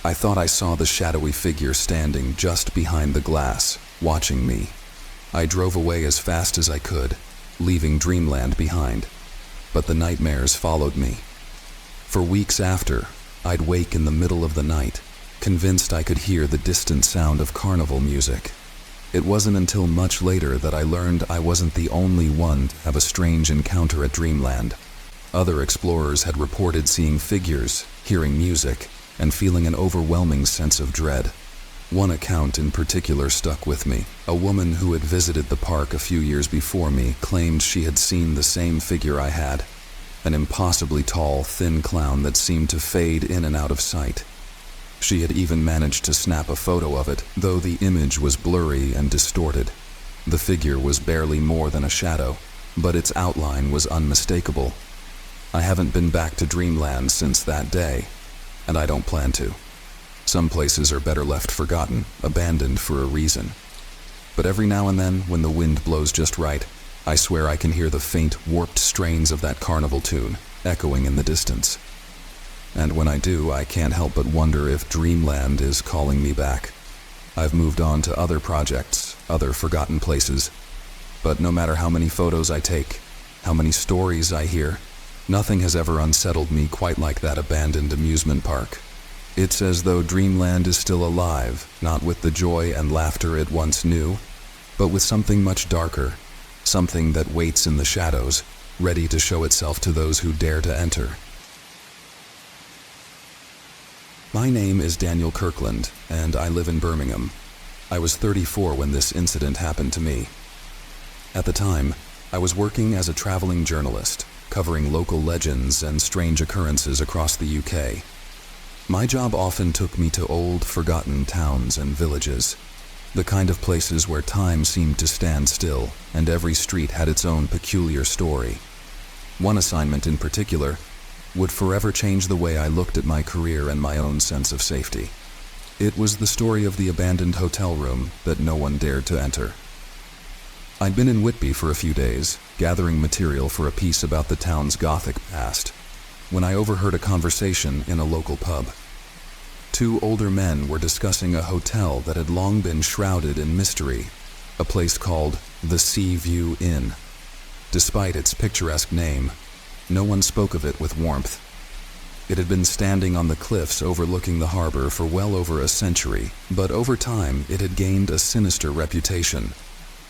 [SPEAKER 1] I thought I saw the shadowy figure standing just behind the glass, watching me. I drove away as fast as I could, leaving dreamland behind, but the nightmares followed me. For weeks after, I'd wake in the middle of the night, convinced I could hear the distant sound of carnival music. It wasn't until much later that I learned I wasn't the only one to have a strange encounter at Dreamland. Other explorers had reported seeing figures, hearing music, and feeling an overwhelming sense of dread. One account in particular stuck with me. A woman who had visited the park a few years before me claimed she had seen the same figure I had, an impossibly tall, thin clown that seemed to fade in and out of sight. She had even managed to snap a photo of it, though the image was blurry and distorted. The figure was barely more than a shadow, but its outline was unmistakable. I haven't been back to Dreamland since that day, and I don't plan to. Some places are better left forgotten, abandoned for a reason. But every now and then, when the wind blows just right, I swear I can hear the faint, warped strains of that carnival tune echoing in the distance. And when I do, I can't help but wonder if Dreamland is calling me back. I've moved on to other projects, other forgotten places. But no matter how many photos I take, how many stories I hear, nothing has ever unsettled me quite like that abandoned amusement park. It's as though Dreamland is still alive, not with the joy and laughter it once knew, but with something much darker, something that waits in the shadows, ready to show itself to those who dare to enter. My name is Daniel Kirkland, and I live in Birmingham. I was 34 when this incident happened to me. At the time, I was working as a traveling journalist, covering local legends and strange occurrences across the UK. My job often took me to old, forgotten towns and villages, the kind of places where time seemed to stand still and every street had its own peculiar story. One assignment in particular would forever change the way I looked at my career and my own sense of safety. It was the story of the abandoned hotel room that no one dared to enter. I'd been in Whitby for a few days, gathering material for a piece about the town's Gothic past, when I overheard a conversation in a local pub. Two older men were discussing a hotel that had long been shrouded in mystery, a place called the Sea View Inn. Despite its picturesque name, no one spoke of it with warmth. It had been standing on the cliffs overlooking the harbor for well over a century, but over time it had gained a sinister reputation.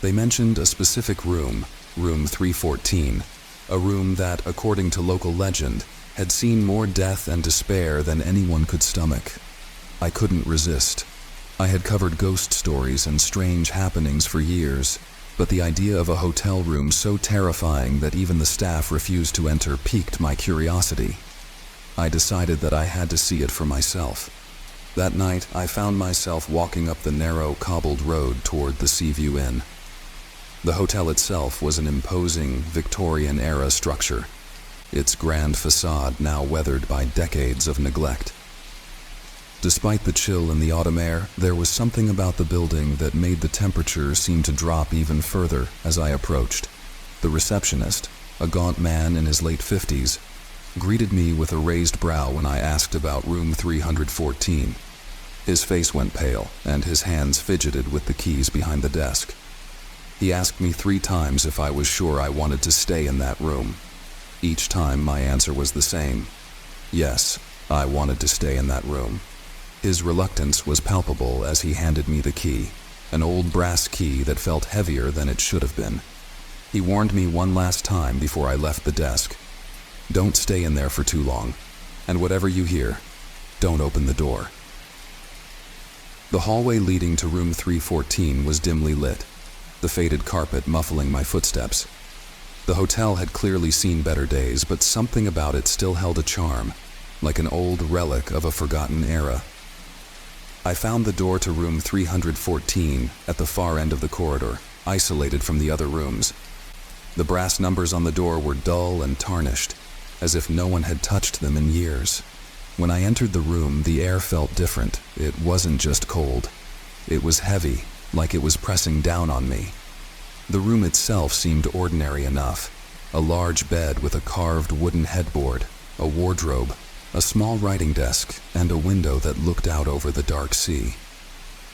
[SPEAKER 1] They mentioned a specific room, room 314, a room that, according to local legend, had seen more death and despair than anyone could stomach. I couldn't resist. I had covered ghost stories and strange happenings for years, but the idea of a hotel room so terrifying that even the staff refused to enter piqued my curiosity. I decided that I had to see it for myself. That night, I found myself walking up the narrow, cobbled road toward the Seaview Inn. The hotel itself was an imposing, Victorian-era structure, its grand facade now weathered by decades of neglect. Despite the chill in the autumn air, there was something about the building that made the temperature seem to drop even further as I approached. The receptionist, a gaunt man in his late 50s, greeted me with a raised brow when I asked about room 314. His face went pale, and his hands fidgeted with the keys behind the desk. He asked me 3 times if I was sure I wanted to stay in that room. Each time my answer was the same. Yes, I wanted to stay in that room. His reluctance was palpable as he handed me the key, an old brass key that felt heavier than it should have been. He warned me one last time before I left the desk. Don't stay in there for too long, and whatever you hear, don't open the door. The hallway leading to room 314 was dimly lit, the faded carpet muffling my footsteps. The hotel had clearly seen better days, but something about it still held a charm, like an old relic of a forgotten era. I found the door to room 314 at the far end of the corridor, isolated from the other rooms. The brass numbers on the door were dull and tarnished, as if no one had touched them in years. When I entered the room, the air felt different. It wasn't just cold. It was heavy, like it was pressing down on me. The room itself seemed ordinary enough. A large bed with a carved wooden headboard, a wardrobe, a small writing desk, and a window that looked out over the dark sea.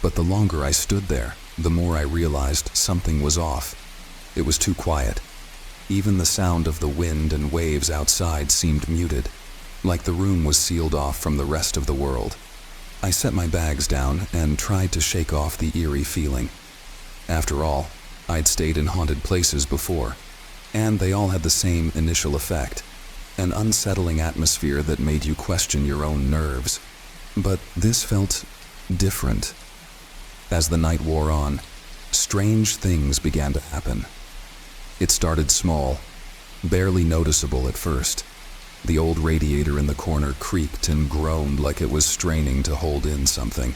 [SPEAKER 1] But the longer I stood there, the more I realized something was off. It was too quiet. Even the sound of the wind and waves outside seemed muted, like the room was sealed off from the rest of the world. I set my bags down and tried to shake off the eerie feeling. After all, I'd stayed in haunted places before, and they all had the same initial effect, an unsettling atmosphere that made you question your own nerves. But this felt different. As the night wore on, strange things began to happen. It started small, barely noticeable at first. The old radiator in the corner creaked and groaned like it was straining to hold in something.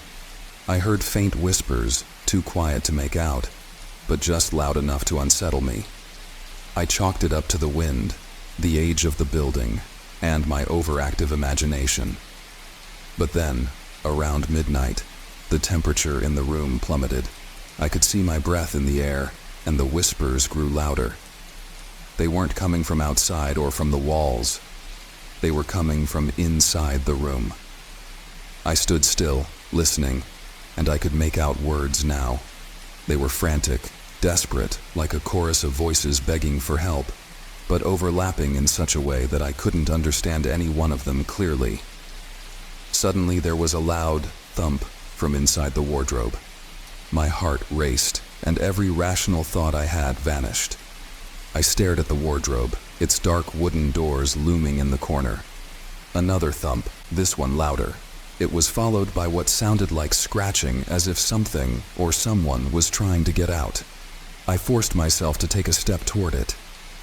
[SPEAKER 1] I heard faint whispers, too quiet to make out, but just loud enough to unsettle me. I chalked it up to the wind, the age of the building, and my overactive imagination. But then, around midnight, the temperature in the room plummeted. I could see my breath in the air, and the whispers grew louder. They weren't coming from outside or from the walls. They were coming from inside the room. I stood still, listening, and I could make out words now. They were frantic, desperate, like a chorus of voices begging for help, but overlapping in such a way that I couldn't understand any one of them clearly. Suddenly there was a loud thump from inside the wardrobe. My heart raced, and every rational thought I had vanished. I stared at the wardrobe, its dark wooden doors looming in the corner. Another thump, this one louder. It was followed by what sounded like scratching, as if something or someone was trying to get out. I forced myself to take a step toward it.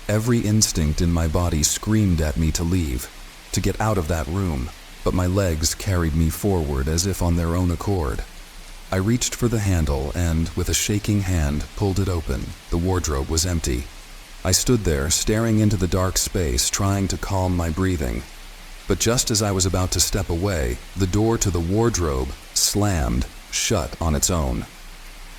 [SPEAKER 1] Every instinct in my body screamed at me to leave, to get out of that room, but my legs carried me forward as if on their own accord. I reached for the handle and, with a shaking hand, pulled it open. The wardrobe was empty. I stood there, staring into the dark space, trying to calm my breathing. But just as I was about to step away, the door to the wardrobe slammed shut on its own.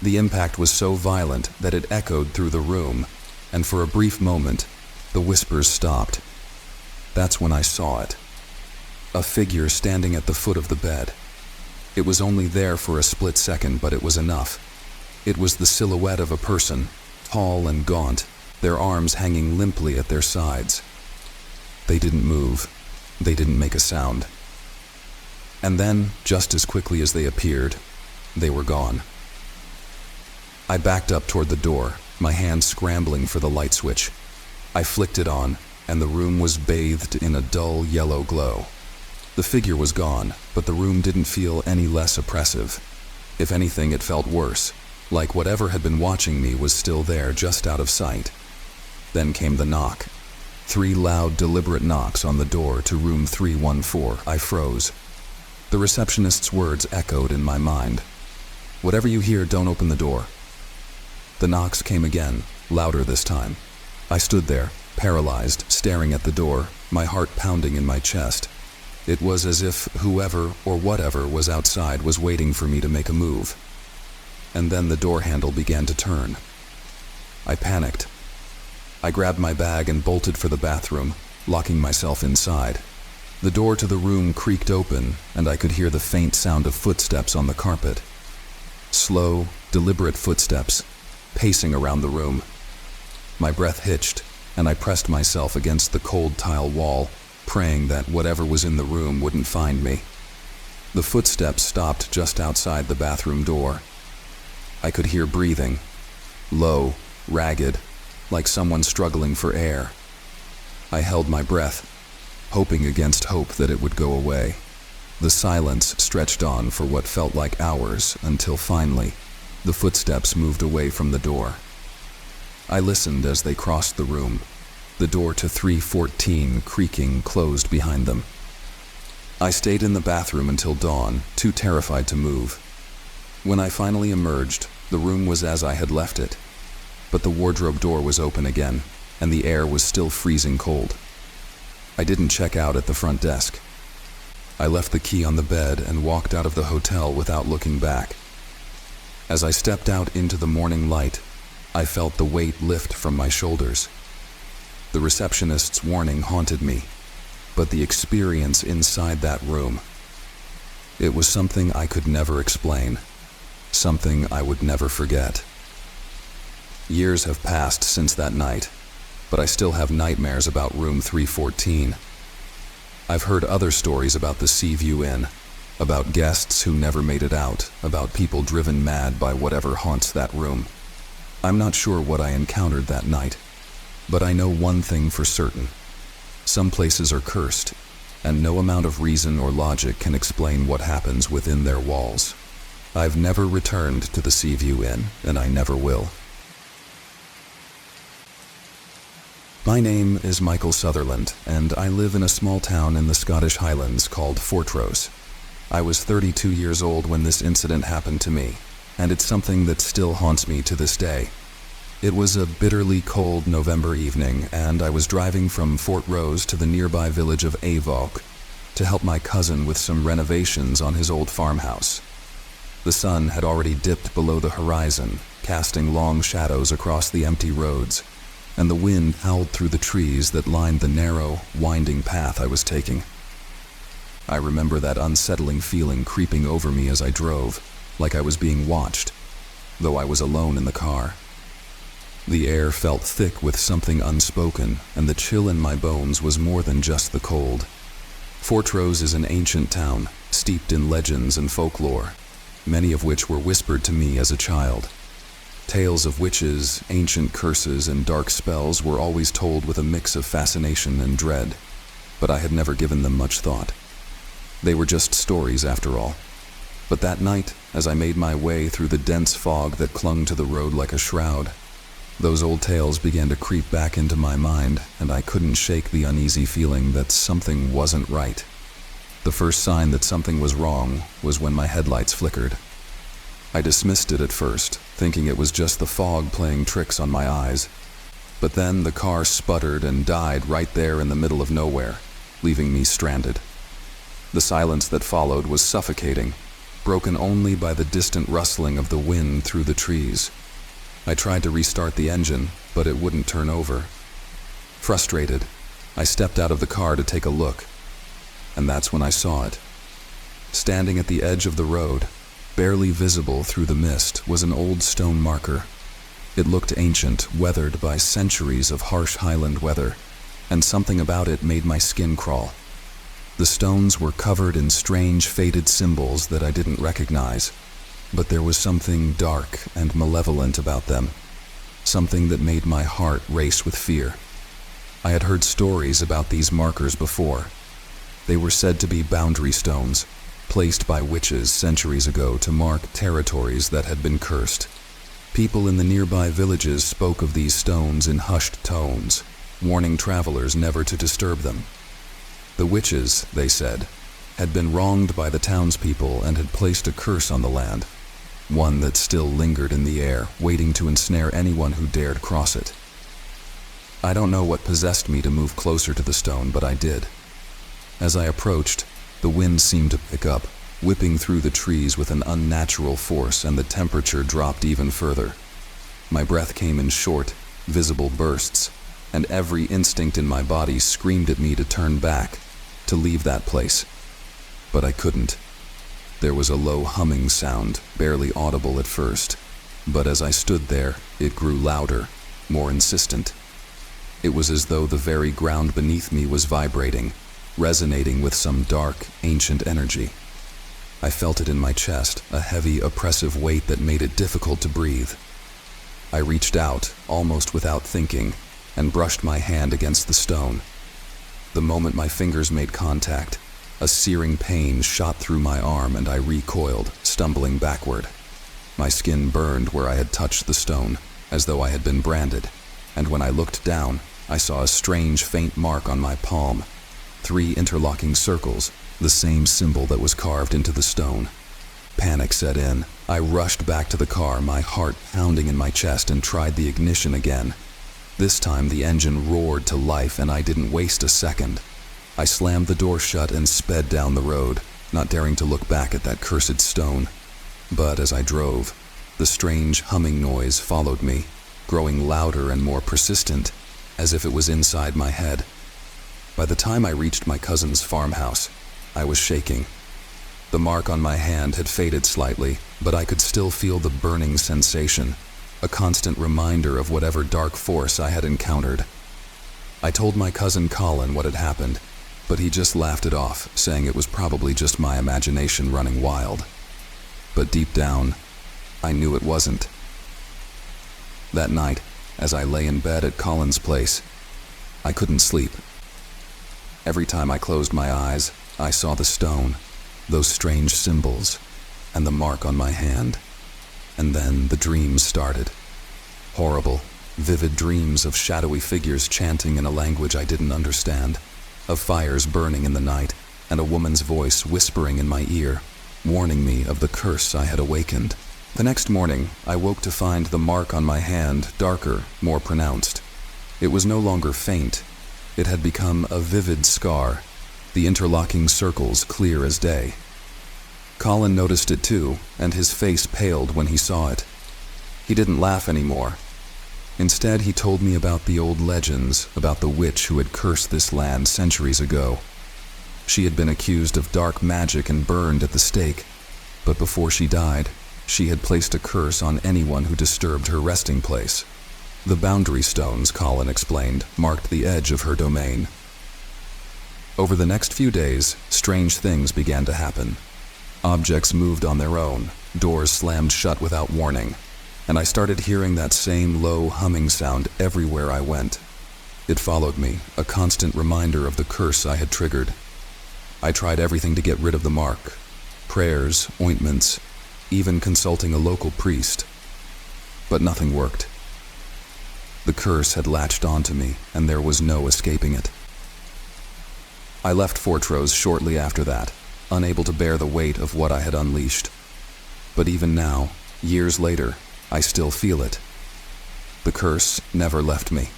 [SPEAKER 1] The impact was so violent that it echoed through the room, and for a brief moment, the whispers stopped. That's when I saw it. A figure standing at the foot of the bed. It was only there for a split second, but it was enough. It was the silhouette of a person, tall and gaunt, their arms hanging limply at their sides. They didn't move. They didn't make a sound. And then, just as quickly as they appeared, they were gone. I backed up toward the door, my hand scrambling for the light switch. I flicked it on, and the room was bathed in a dull yellow glow. The figure was gone, but the room didn't feel any less oppressive. If anything, it felt worse, like whatever had been watching me was still there, just out of sight. Then came the knock. 3 loud, deliberate knocks on the door to room 314. I froze. The receptionist's words echoed in my mind. "Whatever you hear, don't open the door." The knocks came again, louder this time. I stood there, paralyzed, staring at the door, my heart pounding in my chest. It was as if whoever or whatever was outside was waiting for me to make a move. And then the door handle began to turn. I panicked. I grabbed my bag and bolted for the bathroom, locking myself inside. The door to the room creaked open, and I could hear the faint sound of footsteps on the carpet. Slow, deliberate footsteps, pacing around the room. My breath hitched, and I pressed myself against the cold tile wall, praying that whatever was in the room wouldn't find me. The footsteps stopped just outside the bathroom door. I could hear breathing, low, ragged, like someone struggling for air. I held my breath, hoping against hope that it would go away. The silence stretched on for what felt like hours until finally, the footsteps moved away from the door. I listened as they crossed the room, the door to 314 creaking closed behind them. I stayed in the bathroom until dawn, too terrified to move. When I finally emerged, the room was as I had left it, but the wardrobe door was open again, and the air was still freezing cold. I didn't check out at the front desk. I left the key on the bed and walked out of the hotel without looking back. As I stepped out into the morning light, I felt the weight lift from my shoulders. The receptionist's warning haunted me, but the experience inside that room, it was something I could never explain, something I would never forget. Years have passed since that night, but I still have nightmares about room 314. I've heard other stories about the Seaview Inn, about guests who never made it out, about people driven mad by whatever haunts that room. I'm not sure what I encountered that night, but I know one thing for certain. Some places are cursed, and no amount of reason or logic can explain what happens within their walls. I've never returned to the Seaview Inn, and I never will. My name is Michael Sutherland, and I live in a small town in the Scottish Highlands called Fortrose. I was 32 years old when this incident happened to me, and it's something that still haunts me to this day. It was a bitterly cold November evening, and I was driving from Fortrose to the nearby village of Avog to help my cousin with some renovations on his old farmhouse. The sun had already dipped below the horizon, casting long shadows across the empty roads, and the wind howled through the trees that lined the narrow, winding path I was taking. I remember that unsettling feeling creeping over me as I drove, like I was being watched, though I was alone in the car. The air felt thick with something unspoken, and the chill in my bones was more than just the cold. Fortrose is an ancient town, steeped in legends and folklore, many of which were whispered to me as a child. Tales of witches, ancient curses, and dark spells were always told with a mix of fascination and dread, but I had never given them much thought. They were just stories after all. But that night, as I made my way through the dense fog that clung to the road like a shroud, those old tales began to creep back into my mind, and I couldn't shake the uneasy feeling that something wasn't right. The first sign that something was wrong was when my headlights flickered. I dismissed it at first, thinking it was just the fog playing tricks on my eyes. But then the car sputtered and died right there in the middle of nowhere, leaving me stranded. The silence that followed was suffocating, broken only by the distant rustling of the wind through the trees. I tried to restart the engine, but it wouldn't turn over. Frustrated, I stepped out of the car to take a look, and that's when I saw it. Standing at the edge of the road, barely visible through the mist, was an old stone marker. It looked ancient, weathered by centuries of harsh highland weather, and something about it made my skin crawl. The stones were covered in strange, faded symbols that I didn't recognize, but there was something dark and malevolent about them, something that made my heart race with fear. I had heard stories about these markers before. They were said to be boundary stones, placed by witches centuries ago to mark territories that had been cursed. People in the nearby villages spoke of these stones in hushed tones, warning travelers never to disturb them. The witches, they said, had been wronged by the townspeople and had placed a curse on the land, one that still lingered in the air, waiting to ensnare anyone who dared cross it. I don't know what possessed me to move closer to the stone, but I did. As I approached, the wind seemed to pick up, whipping through the trees with an unnatural force, and the temperature dropped even further. My breath came in short, visible bursts, and every instinct in my body screamed at me to turn back, to leave that place. But I couldn't. There was a low humming sound, barely audible at first, but as I stood there, it grew louder, more insistent. It was as though the very ground beneath me was vibrating, resonating with some dark, ancient energy. I felt it in my chest, a heavy, oppressive weight that made it difficult to breathe. I reached out, almost without thinking, and brushed my hand against the stone. The moment my fingers made contact, a searing pain shot through my arm and I recoiled, stumbling backward. My skin burned where I had touched the stone, as though I had been branded, and when I looked down, I saw a strange, faint mark on my palm. 3 interlocking circles, the same symbol that was carved into the stone. Panic set in. I rushed back to the car, my heart pounding in my chest, and tried the ignition again. This time the engine roared to life and I didn't waste a second. I slammed the door shut and sped down the road, not daring to look back at that cursed stone. But as I drove, The strange humming noise followed me, growing louder and more persistent, as if it was inside my head. By the time I reached my cousin's farmhouse, I was shaking. The mark on my hand had faded slightly, but I could still feel the burning sensation, a constant reminder of whatever dark force I had encountered. I told my cousin Colin what had happened, but he just laughed it off, saying it was probably just my imagination running wild. But deep down, I knew it wasn't. That night, as I lay in bed at Colin's place, I couldn't sleep. Every time I closed my eyes, I saw the stone, those strange symbols, and the mark on my hand. And then the dreams started. Horrible, vivid dreams of shadowy figures chanting in a language I didn't understand, of fires burning in the night, and a woman's voice whispering in my ear, warning me of the curse I had awakened. The next morning, I woke to find the mark on my hand darker, more pronounced. It was no longer faint. It had become a vivid scar, the interlocking circles clear as day. Colin noticed it too, and his face paled when he saw it. He didn't laugh anymore. Instead, he told me about the old legends about the witch who had cursed this land centuries ago. She had been accused of dark magic and burned at the stake, but before she died, she had placed a curse on anyone who disturbed her resting place. The boundary stones, Colin explained, marked the edge of her domain. Over the next few days, strange things began to happen. Objects moved on their own, doors slammed shut without warning, and I started hearing that same low humming sound everywhere I went. It followed me, a constant reminder of the curse I had triggered. I tried everything to get rid of the mark. Prayers, ointments, even consulting a local priest. But nothing worked. The curse had latched onto me, and there was no escaping it. I left Fortrose shortly after that, unable to bear the weight of what I had unleashed. But even now, years later, I still feel it. The curse never left me.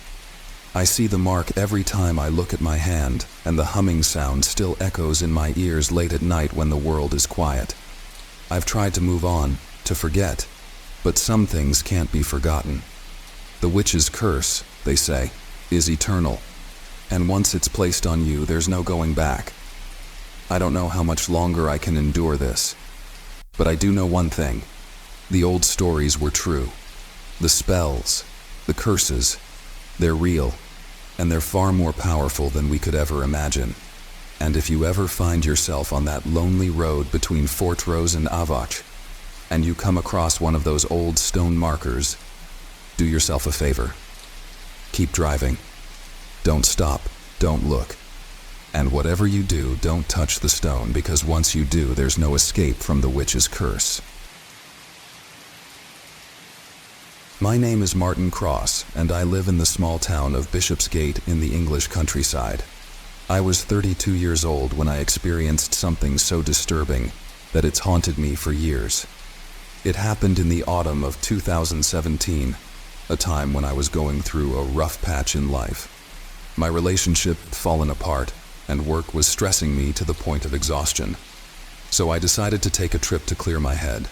[SPEAKER 1] I see the mark every time I look at my hand, and the humming sound still echoes in my ears late at night when the world is quiet. I've tried to move on, to forget, but some things can't be forgotten. The witch's curse, they say, is eternal, and once it's placed on you, there's no going back. I don't know how much longer I can endure this, but I do know one thing. The old stories were true. The spells, the curses, they're real, and they're far more powerful than we could ever imagine. And if you ever find yourself on that lonely road between Fortrose and Avach, and you come across one of those old stone markers, do yourself a favor. Keep driving. Don't stop. Don't look. And whatever you do, don't touch the stone, because once you do, there's no escape from the witch's curse. My name is Martin Cross, and I live in the small town of Bishopsgate in the English countryside. I was 32 years old when I experienced something so disturbing that it's haunted me for years. It happened in the autumn of 2017, a time when I was going through a rough patch in life. My relationship had fallen apart, and work was stressing me to the point of exhaustion. So I decided to take a trip to clear my head.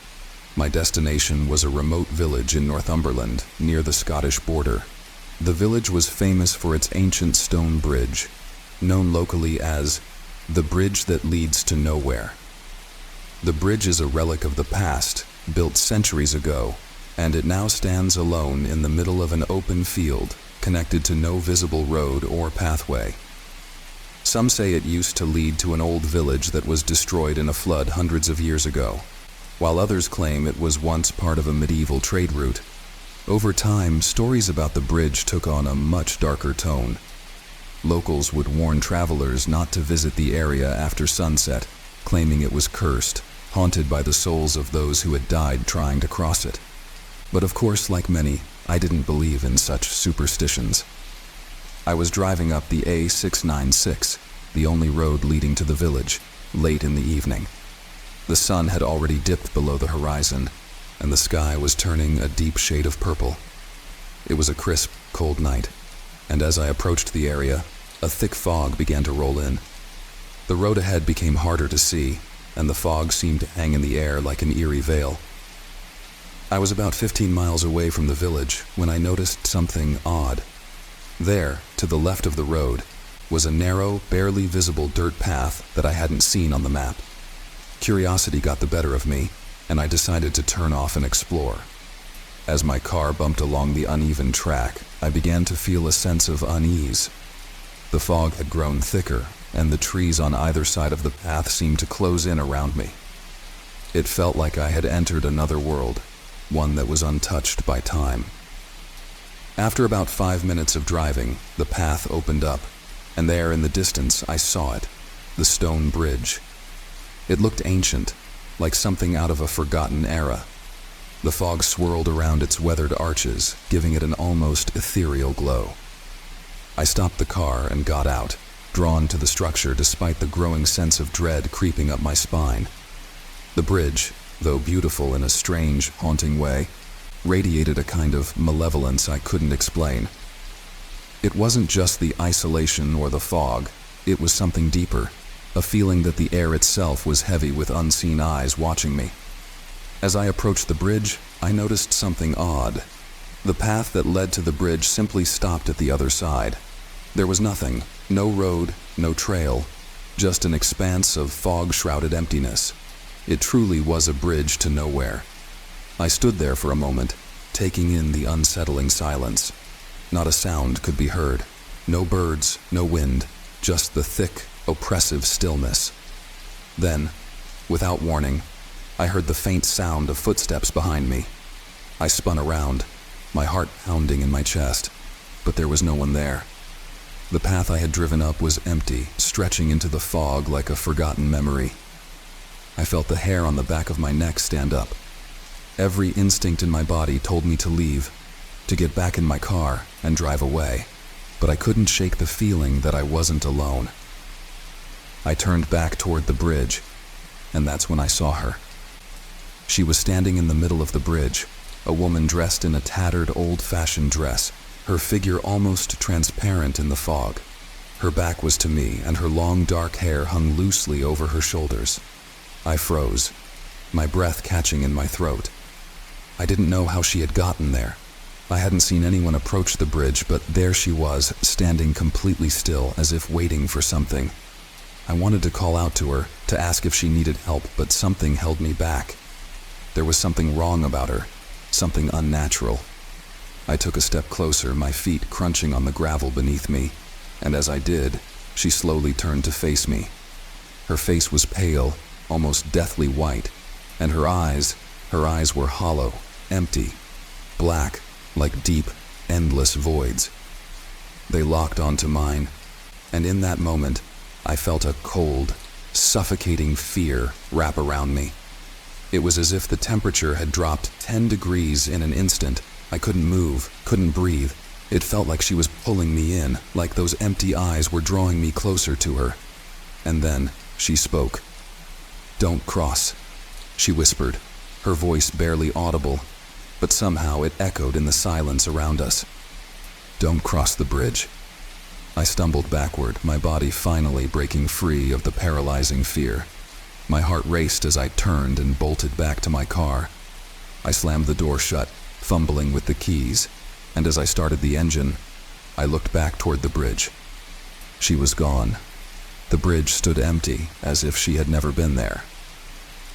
[SPEAKER 1] My destination was a remote village in Northumberland, near the Scottish border. The village was famous for its ancient stone bridge, known locally as the bridge that leads to nowhere. The bridge is a relic of the past, built centuries ago, and it now stands alone in the middle of an open field, connected to no visible road or pathway. Some say it used to lead to an old village that was destroyed in a flood hundreds of years ago, while others claim it was once part of a medieval trade route. Over time, stories about the bridge took on a much darker tone. Locals would warn travelers not to visit the area after sunset, claiming it was cursed, haunted by the souls of those who had died trying to cross it. But of course, like many, I didn't believe in such superstitions. I was driving up the A696, the only road leading to the village, late in the evening. The sun had already dipped below the horizon, and the sky was turning a deep shade of purple. It was a crisp, cold night, and as I approached the area, a thick fog began to roll in. The road ahead became harder to see, and the fog seemed to hang in the air like an eerie veil. I was about 15 miles away from the village when I noticed something odd. There, to the left of the road, was a narrow, barely visible dirt path that I hadn't seen on the map. Curiosity got the better of me, and I decided to turn off and explore. As my car bumped along the uneven track, I began to feel a sense of unease. The fog had grown thicker, and the trees on either side of the path seemed to close in around me. It felt like I had entered another world, one that was untouched by time. After about 5 minutes of driving, the path opened up, and there in the distance I saw it, the stone bridge. It looked ancient, like something out of a forgotten era. The fog swirled around its weathered arches, giving it an almost ethereal glow. I stopped the car and got out, drawn to the structure despite the growing sense of dread creeping up my spine. The bridge, though beautiful in a strange, haunting way, radiated a kind of malevolence I couldn't explain. It wasn't just the isolation or the fog, it was something deeper, a feeling that the air itself was heavy with unseen eyes watching me. As I approached the bridge, I noticed something odd. The path that led to the bridge simply stopped at the other side. There was nothing, no road, no trail, just an expanse of fog-shrouded emptiness. It truly was a bridge to nowhere. I stood there for a moment, taking in the unsettling silence. Not a sound could be heard. No birds, no wind, just the thick, oppressive stillness. Then, without warning, I heard the faint sound of footsteps behind me. I spun around, my heart pounding in my chest, but there was no one there. The path I had driven up was empty, stretching into the fog like a forgotten memory. I felt the hair on the back of my neck stand up. Every instinct in my body told me to leave, to get back in my car and drive away, but I couldn't shake the feeling that I wasn't alone. I turned back toward the bridge, and that's when I saw her. She was standing in the middle of the bridge, a woman dressed in a tattered, old-fashioned dress, her figure almost transparent in the fog. Her back was to me, and her long, dark hair hung loosely over her shoulders. I froze, my breath catching in my throat. I didn't know how she had gotten there. I hadn't seen anyone approach the bridge, but there she was, standing completely still, as if waiting for something. I wanted to call out to her, to ask if she needed help, but something held me back. There was something wrong about her, something unnatural. I took a step closer, my feet crunching on the gravel beneath me, and as I did, she slowly turned to face me. Her face was pale, almost deathly white, and her eyes were hollow, empty, black, like deep, endless voids. They locked onto mine, and in that moment, I felt a cold, suffocating fear wrap around me. It was as if the temperature had dropped 10 degrees in an instant. I couldn't move, couldn't breathe. It felt like she was pulling me in, like those empty eyes were drawing me closer to her. And then she spoke. "Don't cross," she whispered, her voice barely audible, but somehow it echoed in the silence around us. "Don't cross the bridge." I stumbled backward, my body finally breaking free of the paralyzing fear. My heart raced as I turned and bolted back to my car. I slammed the door shut, fumbling with the keys, and as I started the engine, I looked back toward the bridge. She was gone. The bridge stood empty, as if she had never been there.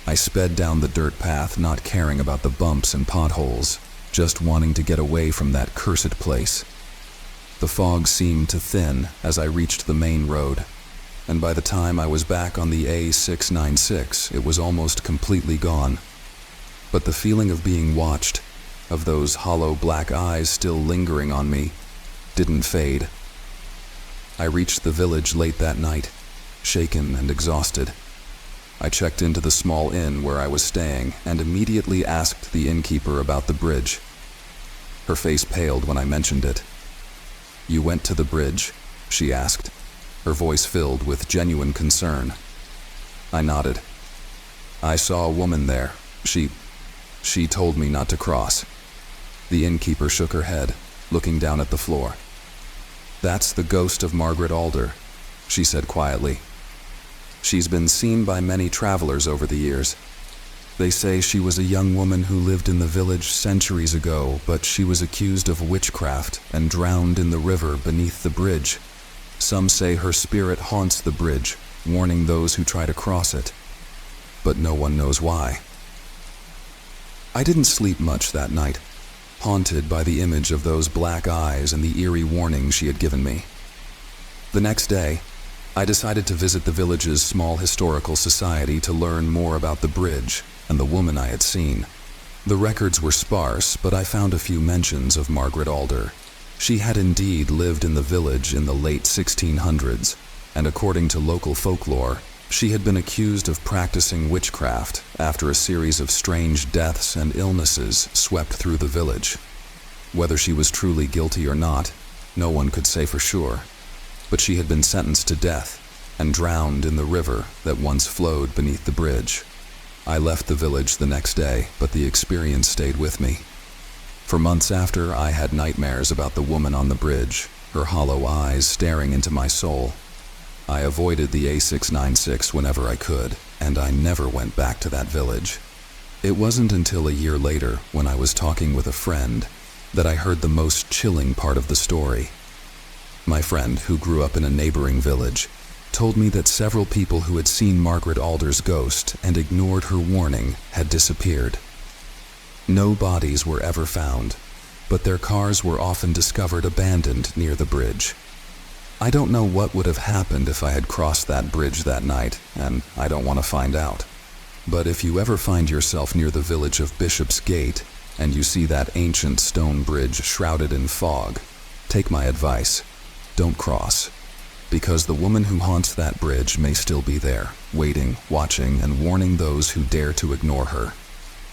[SPEAKER 1] I sped down the dirt path, not caring about the bumps and potholes, just wanting to get away from that cursed place. The fog seemed to thin as I reached the main road, and by the time I was back on the A696, it was almost completely gone. But the feeling of being watched, of those hollow black eyes still lingering on me, didn't fade. I reached the village late that night, shaken and exhausted. I checked into the small inn where I was staying and immediately asked the innkeeper about the bridge. Her face paled when I mentioned it. "You went to the bridge?" she asked, her voice filled with genuine concern. I nodded. "I saw a woman there. She told me not to cross." The innkeeper shook her head, looking down at the floor. "That's the ghost of Margaret Alder," she said quietly. "She's been seen by many travelers over the years. They say she was a young woman who lived in the village centuries ago, but she was accused of witchcraft and drowned in the river beneath the bridge. Some say her spirit haunts the bridge, warning those who try to cross it. But no one knows why. I didn't sleep much that night, haunted by the image of those black eyes and the eerie warning she had given me. The next day, I decided to visit the village's small historical society to learn more about the bridge and the woman I had seen. The records were sparse, but I found a few mentions of Margaret Alder. She had indeed lived in the village in the late 1600s, and according to local folklore, she had been accused of practicing witchcraft after a series of strange deaths and illnesses swept through the village. Whether she was truly guilty or not, no one could say for sure, but she had been sentenced to death and drowned in the river that once flowed beneath the bridge. I left the village the next day, but the experience stayed with me. For months after, I had nightmares about the woman on the bridge, her hollow eyes staring into my soul. I avoided the A696 whenever I could, and I never went back to that village. It wasn't until a year later, when I was talking with a friend, that I heard the most chilling part of the story. My friend, who grew up in a neighboring village, told me that several people who had seen Margaret Alder's ghost and ignored her warning had disappeared. No bodies were ever found, but their cars were often discovered abandoned near the bridge. I don't know what would have happened if I had crossed that bridge that night, and I don't want to find out. But if you ever find yourself near the village of Bishop's Gate, and you see that ancient stone bridge shrouded in fog, take my advice, don't cross. Because the woman who haunts that bridge may still be there, waiting, watching, and warning those who dare to ignore her.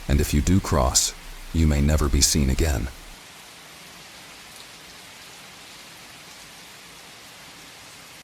[SPEAKER 1] And if you do cross, you may never be seen again.